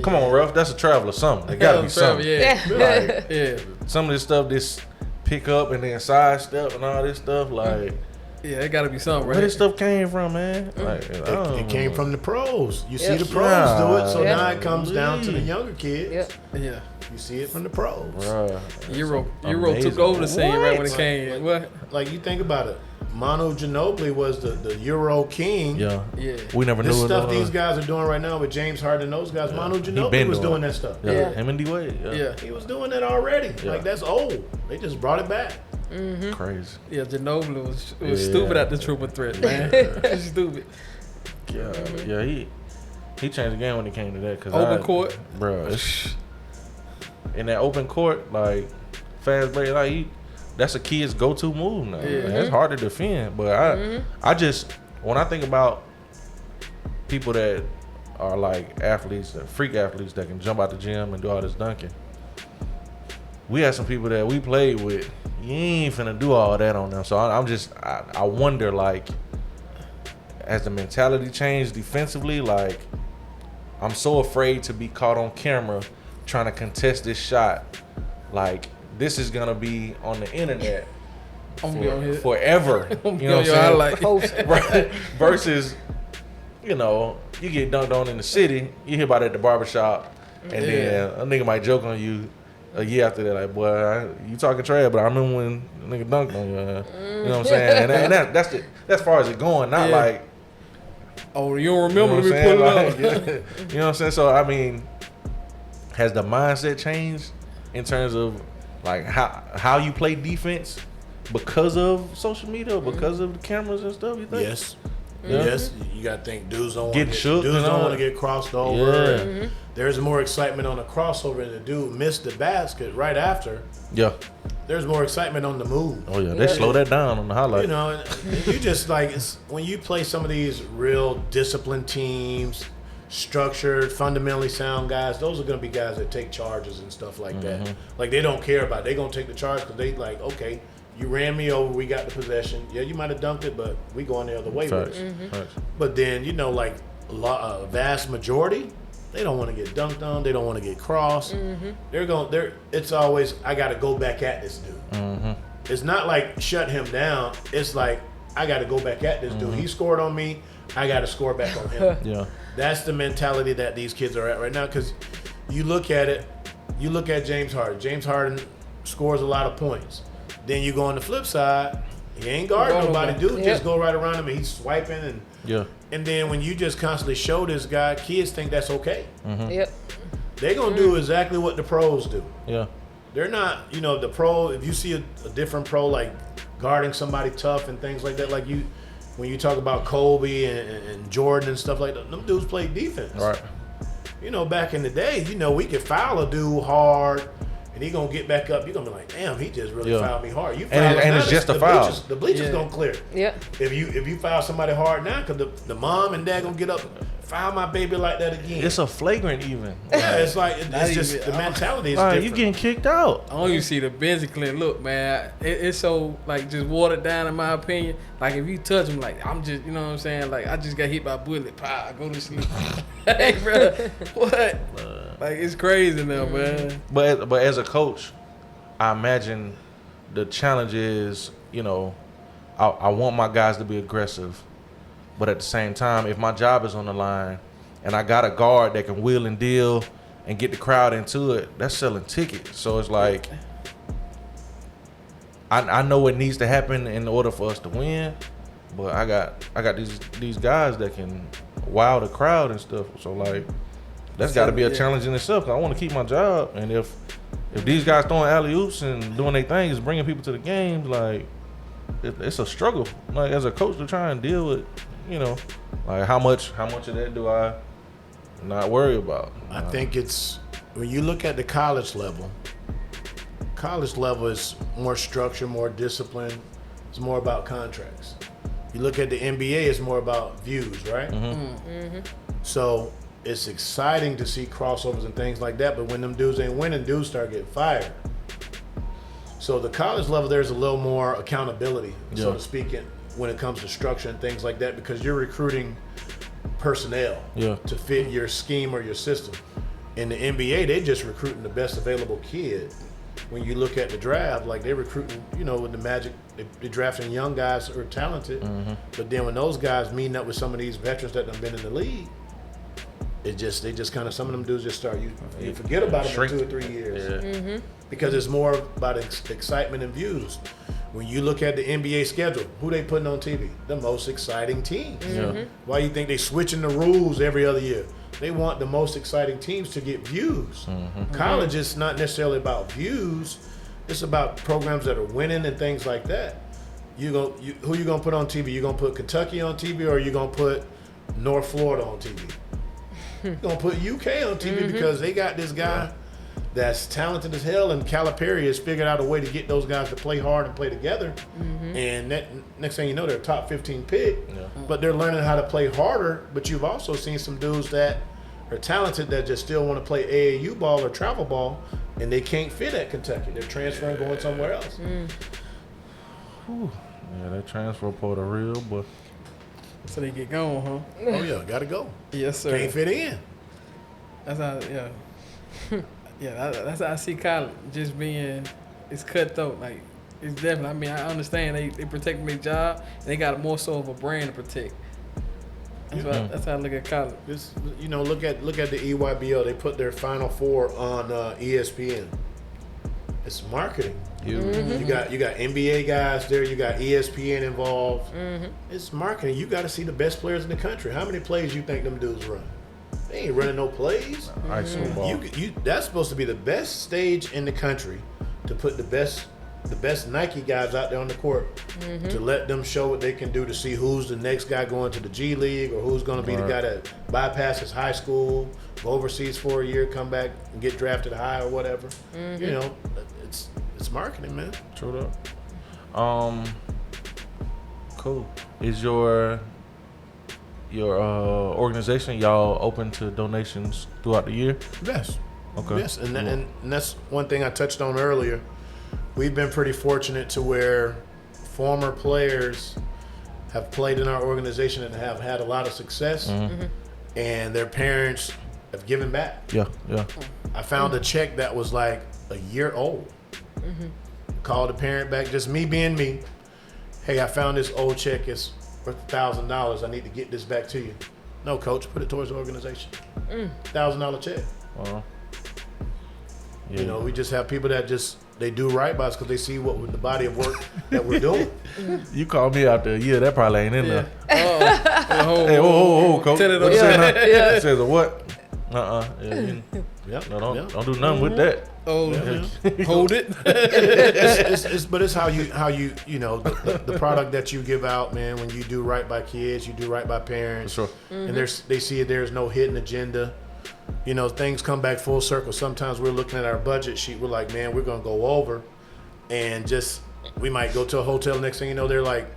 "Come on, Ruff, that's a travel or something. There gotta be something." Some of this stuff, this pick up and then sidestep and all this stuff, like. Yeah, it gotta be something, right? Where this stuff came from, man? Like, it came from the pros. You see the pros do it, so now it comes down to the younger kids. Yeah. You see it from the pros. Bruh, Euro took over the scene right when it came. Like you think about it, Manu Ginobili was the Euro king. Yeah. Yeah. We never knew This it. stuff these guys are doing right now with James Harden and those guys. Manu Ginobili was doing that stuff. Yeah. Him and D-Wade. Yeah. He was doing that already. Yeah. Like, that's old. They just brought it back. Crazy. Yeah, Ginobili was stupid at the triple threat, man. Stupid. Yeah, he changed the game when it came to that. Cause Open court. Bro, in that open court, like, fast break, like, that's a kid's go-to move now. Yeah. Man. It's hard to defend. But I just, when I think about people that are like athletes, freak athletes that can jump out the gym and do all this dunking, we had some people that we played with. You ain't finna do all that on them. So I wonder, like, has the mentality changed defensively? Like, I'm so afraid to be caught on camera trying to contest this shot. Like, this is gonna be on the internet forever. You know what I'm saying? Right. Versus, you get dunked on in the city, you hear about it at the barbershop, and then a nigga might joke on you a year after that, like, boy, you talking trash, but I remember when a nigga dunked on you. You know what I'm saying? And that's as far as it going. Not like Oh, you don't remember? You know Let me pull it up. Like, you know what I'm saying? So I mean, has the mindset changed in terms of like how you play defense because of social media, or because of the cameras and stuff? You think? Yes. Yeah. Yes, you got to think dudes don't Getting shook dudes and don't all want to that. get crossed over. Yeah. And there's more excitement on the crossover, and the dude missed the basket right after. Yeah. There's more excitement on the move. Oh yeah, they slow that down on the highlight. You know, and you just like when you play some of these real disciplined teams, structured, fundamentally sound guys. Those are going to be guys that take charges and stuff like that. Like they don't care about it. They're going to take the charge because they like, okay, you ran me over. We got the possession. Yeah, you might have dunked it, but we going the other way with it. Facts. But then, you know, like a vast majority, they don't want to get dunked on. They don't want to get crossed. It's always, I got to go back at this dude. It's not like shut him down. It's like, I got to go back at this dude. He scored on me. I got to score back on him. Yeah. That's the mentality that these kids are at right now. Because you look at it, you look at James Harden. James Harden scores a lot of points. Then you go on the flip side, he ain't guarding nobody. Dude just go right around him and he's swiping. And then when you just constantly show this guy, kids think that's okay. Yep. They're going to do exactly what the pros do. Yeah. They're not, you know, the pro, if you see a different pro like guarding somebody tough and things like that, like when you talk about Kobe and Jordan and stuff like that, them dudes play defense. Right. You know, back in the day, you know, we could foul a dude hard and he gonna get back up. You're gonna be like, damn, he just really fouled me hard. You foul and it's just a foul. The bleachers gonna clear. Yep. If you foul somebody hard now, because the mom and dad gonna get up, foul my baby like that again. It's a flagrant even. Yeah, it's like it's just even- the mentality is Like, different. you getting kicked out. I don't even see the bench clear. Look, man, it's so like just watered down in my opinion. Like if you touch him, like I'm just, you know what I'm saying? Like I just got hit by a bullet. I go to sleep. Hey, bro, what? Like it's crazy now, man. But as a coach, I imagine the challenge is, you know, I want my guys to be aggressive, but at the same time, if my job is on the line and I got a guard that can wheel and deal and get the crowd into it, that's selling tickets. So it's like, I know what needs to happen in order for us to win, but I got these guys that can wow the crowd and stuff. So like, that's got to be a challenge in itself. 'Cause I want to keep my job, and if these guys throwing alley-oops and doing their thing is bringing people to the games, like it's a struggle. Like as a coach to try and deal with, you know, like how much of that do I not worry about? I think it's when you look at the college level is more structure, more discipline. It's more about contracts. You look at the NBA, it's more about views, right? So it's exciting to see crossovers and things like that, but when them dudes ain't winning, dudes start getting fired. So the college level, there's a little more accountability, so to speak, when it comes to structure and things like that, because you're recruiting personnel to fit your scheme or your system. In the NBA, they just recruiting the best available kid. When you look at the draft, like they're recruiting, you know, with the Magic, they're drafting young guys who are talented, but then when those guys meeting up with some of these veterans that have been in the league, they just kind of, some of them dudes just start, you forget about them in 2 or 3 years. Because it's more about excitement and views. When you look at the NBA schedule, who they putting on TV? The most exciting teams. Why you think they switching the rules every other year? They want the most exciting teams to get views. College is not necessarily about views. It's about programs that are winning and things like that. Who you gonna put on TV? You gonna put Kentucky on TV, or you gonna put North Florida on TV? You're gonna put UK on TV because they got this guy that's talented as hell, and Calipari has figured out a way to get those guys to play hard and play together. And that, next thing you know, they're a top 15 pick, but they're learning how to play harder. But you've also seen some dudes that are talented that just still want to play AAU ball or travel ball, and they can't fit at Kentucky. They're transferring, going somewhere else. Yeah, that transfer portal real, but So they get going, huh? Oh yeah, gotta go. Yes, sir. Can't fit in. That's how, that's how I see college just being, it's cutthroat. Like, it's definitely, I mean, I understand they protect their job, and they got more so of a brand to protect. That's how I look at college. Just, you know, look at the EYBL. They put their Final Four on ESPN. It's marketing. You got NBA guys there. You got ESPN involved. It's marketing. You got to see the best players in the country. How many plays you think them dudes run? They ain't running no plays. That's supposed to be the best stage in the country to put the best Nike guys out there on the court to let them show what they can do, to see who's the next guy going to the G League or who's going to be the guy that bypasses high school, go overseas for a year, come back and get drafted high or whatever. You know, it's marketing, man. True up. Cool. Is your organization, y'all open to donations throughout the year? Yes. Okay. Yes, and that's one thing I touched on earlier. We've been pretty fortunate to where former players have played in our organization and have had a lot of success, and their parents have given back. Yeah. I found a check that was like a year old. Called the parent back, just me being me. Hey, I found this old check. It's worth $1,000. I need to get this back to you. No, coach, put it towards the organization. $1,000 check. Yeah. You know, we just have people that they do right by us because they see what the body of work that we're doing. You called me out there. Yeah, that probably ain't in there. Hey, coach. Tell it What on. you saying? It says a what? Don't do nothing with that. Hold it. But it's how you know the product that you give out, man. When you do right by kids, you do right by parents. For sure. And they see there's no hidden agenda. You know, things come back full circle. Sometimes we're looking at our budget sheet. We're like, man, we're gonna go over, and we might go to a hotel. Next thing you know, they're like,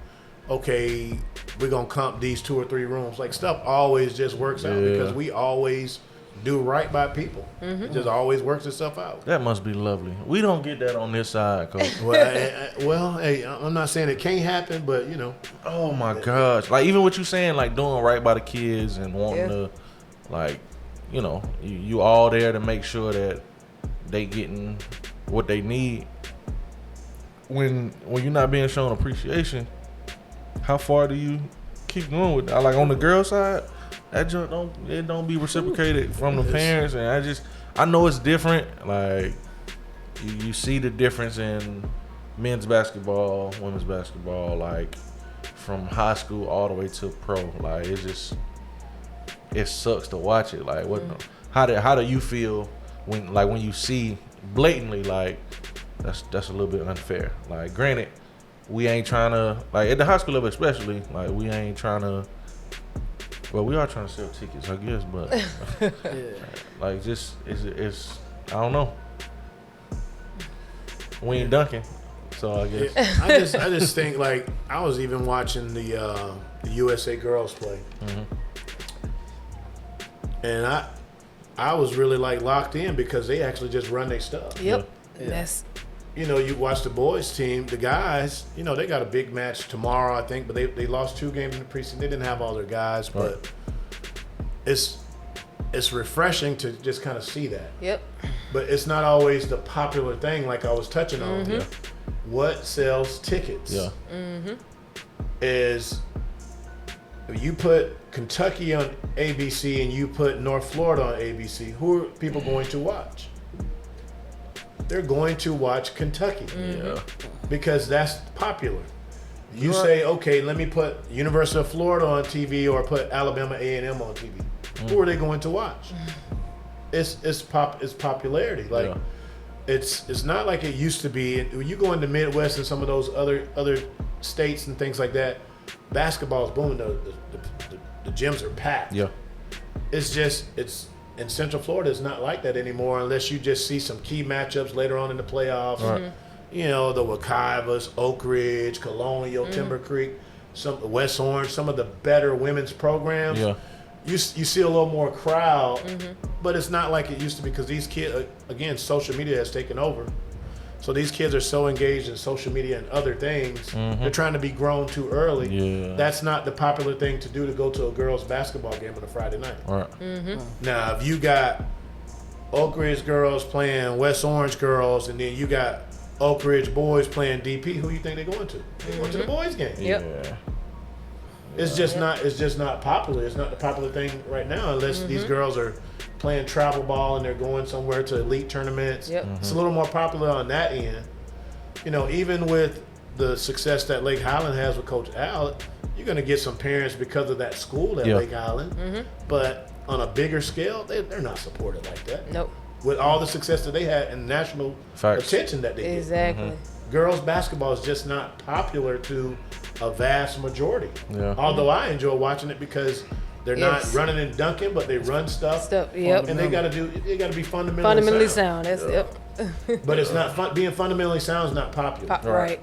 okay, we're gonna comp these 2 or 3 rooms. Like, stuff always just works out because we always do right by people. It just always works itself out. That must be lovely. We don't get that on this side, coach. Well, hey, I'm not saying it can't happen, but you know. Oh my gosh! Like, even what you saying, like doing right by the kids and wanting to, like, you know, you all there to make sure that they getting what they need. When you're not being shown appreciation, how far do you keep going with that? Like, on the girl side, that junk don't be reciprocated from the parents, and I know it's different. Like, you see the difference in men's basketball, women's basketball, like from high school all the way to pro. Like, it sucks to watch it. Like, how do you feel when you see blatantly, like, that's a little bit unfair? Like, granted, we ain't trying to, like, at the high school level especially, like, we ain't trying to, well, we are trying to sell tickets, I guess, but like, just it's I don't know. We ain't dunking, so I guess. I just think, like, I was even watching the USA girls play. And I was really, like, locked in because they actually just run their stuff. Yep. That's. You know, you watch the boys team, the guys, you know, they got a big match tomorrow, I think, but they lost 2 games in the preseason. They didn't have all their guys, but it's refreshing to just kind of see that. Yep. But it's not always the popular thing, like I was touching on. Yeah. What sells tickets is you put Kentucky on ABC and you put North Florida on ABC. Who are people going to watch? They're going to watch Kentucky because that's popular. You say, okay, let me put University of Florida on TV or put Alabama A&M on TV. Who are they going to watch? It's popularity. Like, it's not like it used to be. When you go into Midwest and some of those other states and things like that, basketball is booming. The gyms are packed. Yeah. It's in Central Florida, it's not like that anymore unless you just see some key matchups later on in the playoffs. Right. You know, the Wekiwas, Oak Ridge, Colonial, Timber Creek, some West Orange, some of the better women's programs. Yeah. You see a little more crowd, but it's not like it used to be because these kids, again, social media has taken over. So these kids are so engaged in social media and other things. They're trying to be grown too early. Yeah. That's not the popular thing to do, to go to a girls' basketball game on a Friday night. Right. Now, if you got Oak Ridge girls playing West Orange girls, and then you got Oak Ridge boys playing DP, who you think they're going to? They're going to the boys' game. Yep. Yeah. It's just not popular. It's not the popular thing right now unless these girls are playing travel ball and they're going somewhere to elite tournaments. Yep. It's a little more popular on that end. You know, even with the success that Lake Highland has with Coach Al, you're going to get some parents because of that school at Lake Highland. But on a bigger scale, they're not supported like that. Nope. With all the success that they had and national attention that they get. Exactly. Girls basketball is just not popular to a vast majority. Yeah. Although I enjoy watching it because they're not running and dunking, but they run stuff. Yep. And they got to be fundamentally sound. That's But it's not being fundamentally sound is not popular. Right.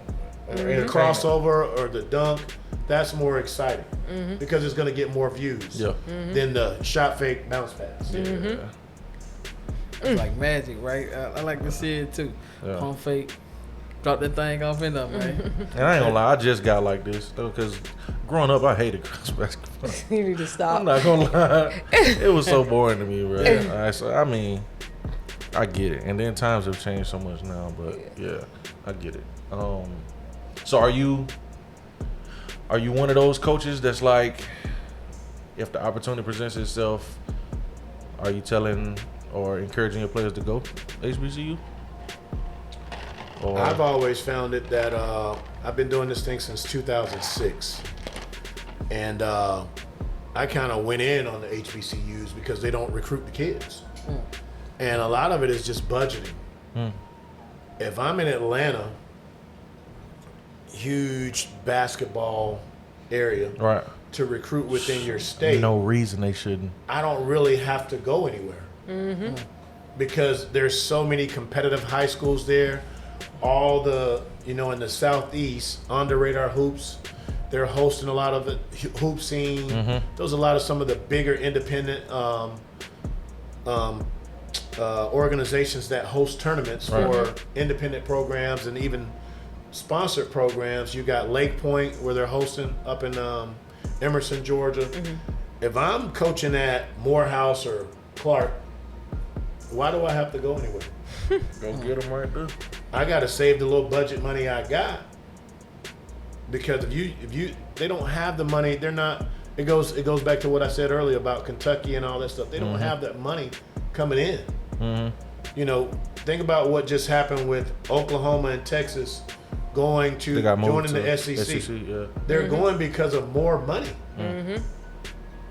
The crossover or the dunk, that's more exciting because it's going to get more views than the shot fake bounce pass. It's like magic, right? I like to see it too. Pump fake, drop that thing off in there, man. And I ain't gonna lie, I just got like this though, because growing up I hated girls basketball. You need to stop. I'm not gonna lie, it was so boring to me, bro. I mean, I get it, and then times have changed so much now, but yeah, I get it. So are you one of those coaches that's like, if the opportunity presents itself, are you telling or encouraging your players to go HBCU? Or I've always found it that I've been doing this thing since 2006, and I kind of went in on the HBCUs because they don't recruit the kids, and a lot of it is just budgeting. If I'm in Atlanta, huge basketball area, right, to recruit within your state, no reason they shouldn't. I don't really have to go anywhere because there's so many competitive high schools there. All the, in the Southeast, On the Radar Hoops, they're hosting a lot of the hoop scene. Those are a lot of some of the bigger independent organizations that host tournaments for independent programs and even sponsored programs. You got Lake Point where they're hosting up in Emerson, Georgia. If I'm coaching at Morehouse or Clark, why do I have to go anywhere? Go get them right there. I got to save the little budget money I got, because if they don't have the money, they're not. It goes back to what I said earlier about Kentucky and all that stuff. They don't have that money coming in. Think about what just happened with Oklahoma and Texas going to joining the SEC. They're going because of more money.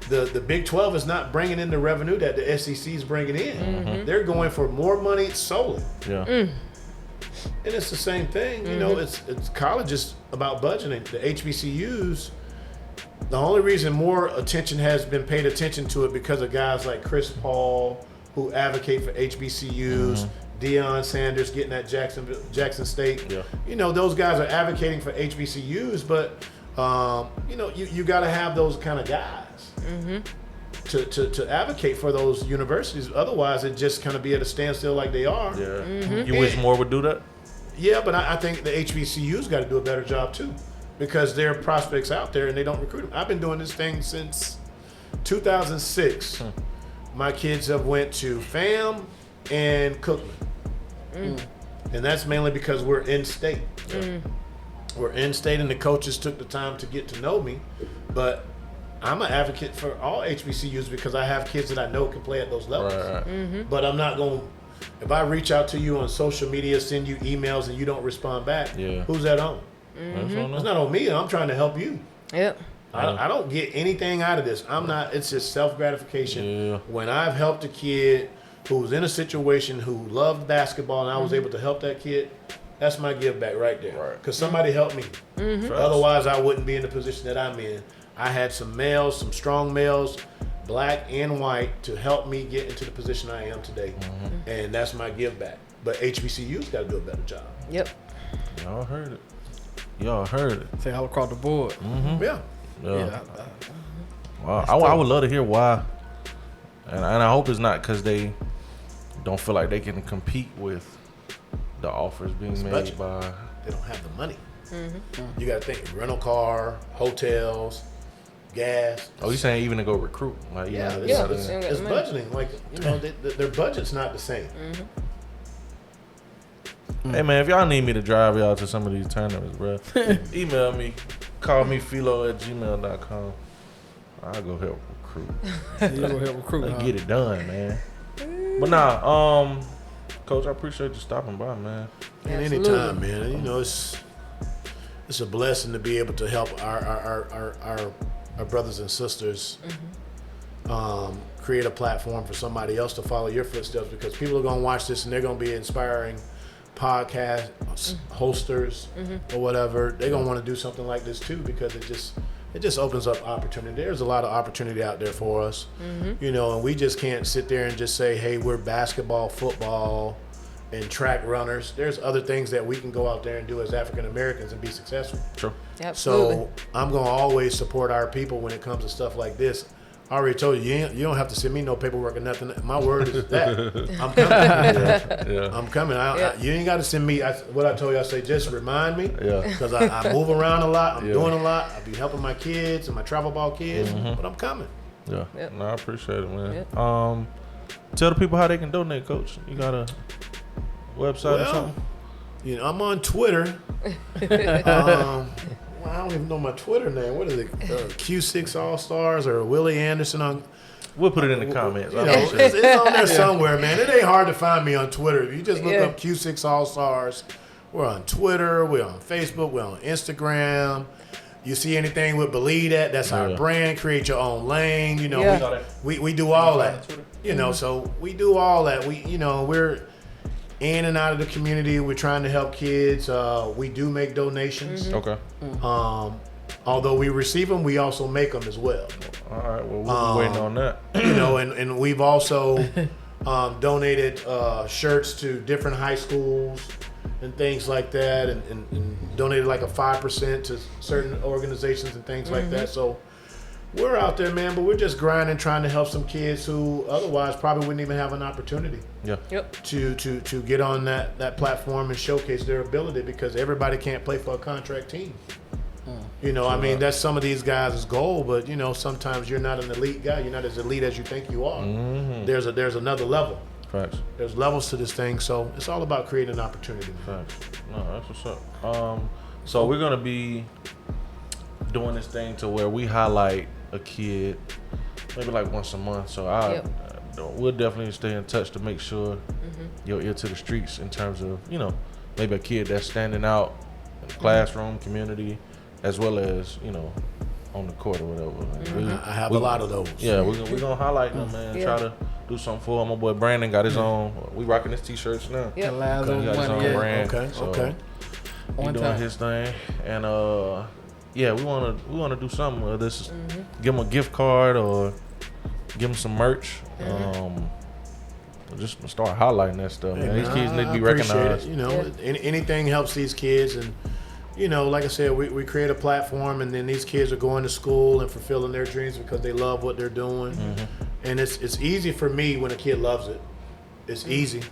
The Big 12 is not bringing in the revenue that the SEC is bringing in. They're going for more money solely. And it's the same thing. It's college is about budgeting. The HBCUs, the only reason more attention has been paid attention to it because of guys like Chris Paul who advocate for HBCUs, Deion Sanders getting at Jackson State. Those guys are advocating for HBCUs, but you got to have those kind of guys to advocate for those universities. Otherwise, it just kind of be at a standstill like they are. You wish more would do that? Yeah, but I think the HBCUs got to do a better job too, because there are prospects out there and they don't recruit them. I've been doing this thing since 2006. My kids have went to FAM and Cookman. And that's mainly because we're in state. We're in state and the coaches took the time to get to know me. But I'm an advocate for all HBCUs because I have kids that I know can play at those levels. But I'm not going to, if I reach out to you on social media, send you emails and you don't respond back, who's that on? It's not on me. I'm trying to help you. I don't get anything out of this. It's just self-gratification. When I've helped a kid who was in a situation who loved basketball and I was able to help that kid, that's my give back right there. Because somebody helped me. Otherwise, I wouldn't be in the position that I'm in. I had some strong males, black and white, to help me get into the position I am today. And that's my give back. But HBCU's got to do a better job. Y'all heard it. Say all across the board. Yeah. Wow. I would love to hear why. And I hope it's not because they don't feel like they can compete with the offers being made budget. by. They don't have the money. You got to think rental car, hotels, gas. Oh, you saying even to go recruit? Like, It's budgeting. Like, their budget's not the same. Hey man, if y'all need me to drive y'all to some of these tournaments, bro, email me, call me philo@gmail.com. I'll go help recruit. You go help recruit. Let's get it done, man. But nah, Coach, I appreciate you stopping by, man. And anytime, man. You know, it's a blessing to be able to help our brothers and sisters create a platform for somebody else to follow your footsteps, because people are going to watch this and they're going to be inspiring podcast hosters or whatever. They're going to want to do something like this too, because it just opens up opportunity. There's a lot of opportunity out there for us, you know, and we just can't sit there and just say, hey, we're basketball, football, and track runners. There's other things that we can go out there and do as African Americans and be successful. True. Absolutely. So I'm going to always support our people when it comes to stuff like this. I already told you, you don't have to send me no paperwork or nothing. My word is that. I'm coming. Yeah. I'm coming. You ain't got to send me. What I told you, I say, just remind me. Yeah. Because I move around a lot. I'm doing a lot. I be helping my kids and my travel ball kids. But I'm coming. Yeah. Yep. No, I appreciate it, man. Yep. Tell the people how they can donate, Coach. You got a website or something? You know, I'm on Twitter. I don't even know my Twitter name. What is it? Q6 All Stars or Willie Anderson on. We'll put it in the comments. You know, it's on there somewhere, man. It ain't hard to find me on Twitter. If you just look up Q6 All Stars, we're on Twitter, we're on Facebook, we're on Instagram. You see anything with Believe That, that's our brand. Create your own lane. You know, we do all that. You know, so we do all that. We're in and out of the community. We're trying to help kids. We do make donations. Okay. Although we receive them, we also make them as well. All right. Well, we'll be waiting on that. You know, and we've also donated shirts to different high schools and things like that, and donated like a 5% to certain organizations and things like that. So we're out there, man, but we're just grinding, trying to help some kids who otherwise probably wouldn't even have an opportunity to get on that platform and showcase their ability, because everybody can't play for a contract team. You know, I mean, that's some of these guys' goal, but, you know, sometimes you're not an elite guy. You're not as elite as you think you are. There's another level. Facts. There's levels to this thing, so it's all about creating an opportunity. Facts. No, that's what's up. So we're going to be doing this thing to where we highlight a kid maybe like once a month. So we'll definitely stay in touch to make sure your ear to the streets in terms of, you know, maybe a kid that's standing out in the classroom, community, as well as, you know, on the court or whatever. I have a lot of those. Yeah, we're going to highlight them, man. Try to do something for him. My boy Brandon got his own. We rocking his t-shirts now. Yeah, He got his own brand. Okay. He doing his thing. And we want to do something with this. Give him a gift card or give him some merch. Just start highlighting that stuff, man. These kids need to be recognized. You know, anything helps these kids. And, you know, like I said, we create a platform, and then these kids are going to school and fulfilling their dreams because they love what they're doing. And it's easy for me when a kid loves it. It's easy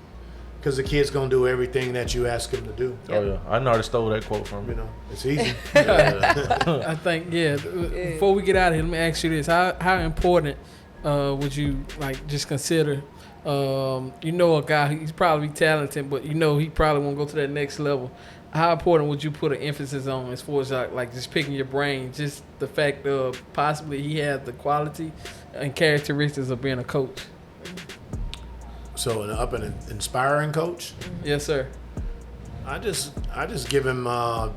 because the kid's going to do everything that you ask him to do. Oh, yeah. I know I stole that quote from You know, it's easy. I think, before we get out of here, let me ask you this. How important would you, like, just consider, you know, a guy, he's probably talented, but you know he probably won't go to that next level. How important would you put an emphasis on as far as like just picking your brain, just the fact of possibly he has the quality and characteristics of being a coach? So an inspiring coach? Yes, sir. I just give him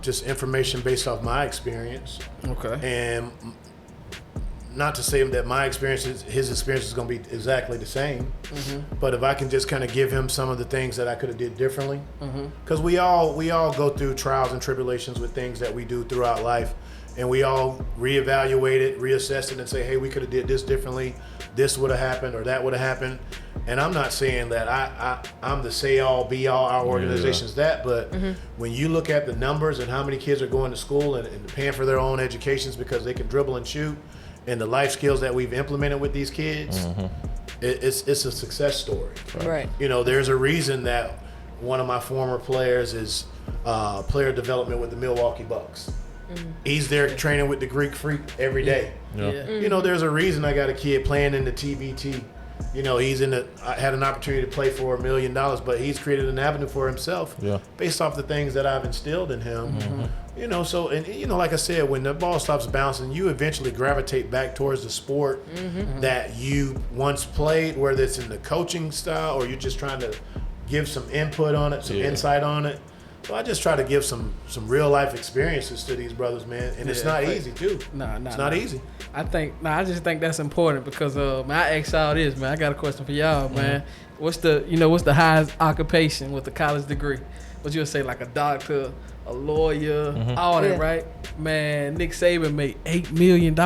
just information based off my experience. Okay. And not to say that my experience, his experience is going to be exactly the same, but if I can just kind of give him some of the things that I could have did differently, because we all go through trials and tribulations with things that we do throughout life, and we all reevaluate it, reassess it, and say, hey, we could have did this differently, this would have happened or that would have happened. And I'm not saying that I'm the say-all, be-all, our organization's that, but when you look at the numbers and how many kids are going to school and paying for their own educations because they can dribble and shoot, and the life skills that we've implemented with these kids, it's a success story. Right. You know, there's a reason that one of my former players is player development with the Milwaukee Bucks. He's there training with the Greek Freak every day. Yeah. You know, there's a reason I got a kid playing in the TBT You know, had an opportunity to play for $1 million, but he's created an avenue for himself based off the things that I've instilled in him. You know, so, and you know, like I said, when the ball stops bouncing, you eventually gravitate back towards the sport that you once played, whether it's in the coaching style or you're just trying to give some input on it, some insight on it. So I just try to give some real life experiences to these brothers, man, and it's not easy too. It's not easy. I just think that's important because man, I ask y'all this, man. I got a question for y'all, man. What's the highest occupation with a college degree? What you would say, like a doctor, a lawyer, all that, right? Man, Nick Saban made $8 million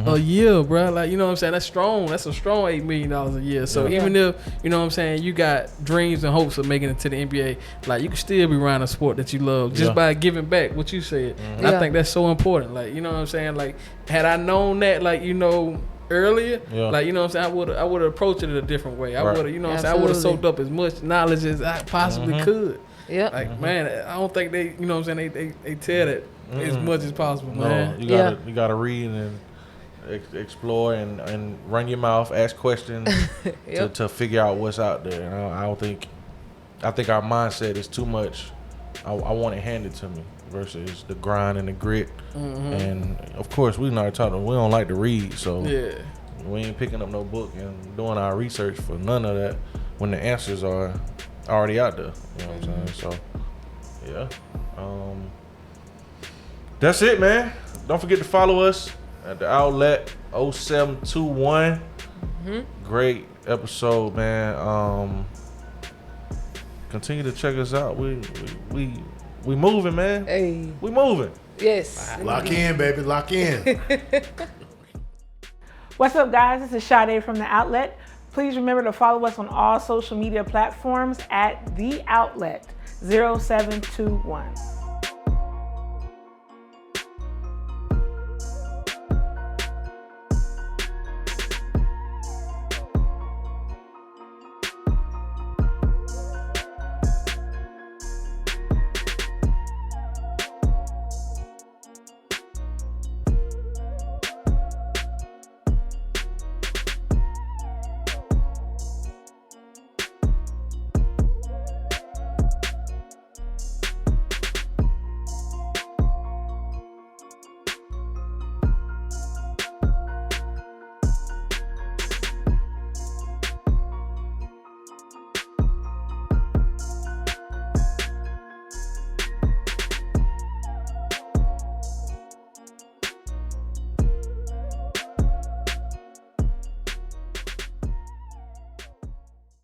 a year, bro. Like, you know what I'm saying? That's strong. That's a strong $8 million a year. So even if, you know what I'm saying, you got dreams and hopes of making it to the NBA, like, you can still be running a sport that you love just by giving back what you said. And I think that's so important. Like, you know what I'm saying? Like, had I known that, like, you know, earlier, like, you know what I'm saying, I would have approached it a different way. I would have, you know what I'm saying, I would have soaked up as much knowledge as I possibly could. Yeah. Like, man, I don't think they, you know what I'm saying, they tell that as much as possible, man. You gotta read and explore and run your mouth, ask questions to figure out what's out there. And I think our mindset is too much. I want it handed to me versus the grind and the grit. And of course, we don't like to read, so we ain't picking up no book and doing our research for none of that when the answers are already out there. You know what I'm saying? So that's it, man. Don't forget to follow us at the Outlet 0721. Great episode, man. Continue to check us out. We moving, man. Hey, we moving. Yes. Lock in, baby. Lock in. What's up, guys? This is Sade from The Outlet. Please remember to follow us on all social media platforms at The Outlet 0721.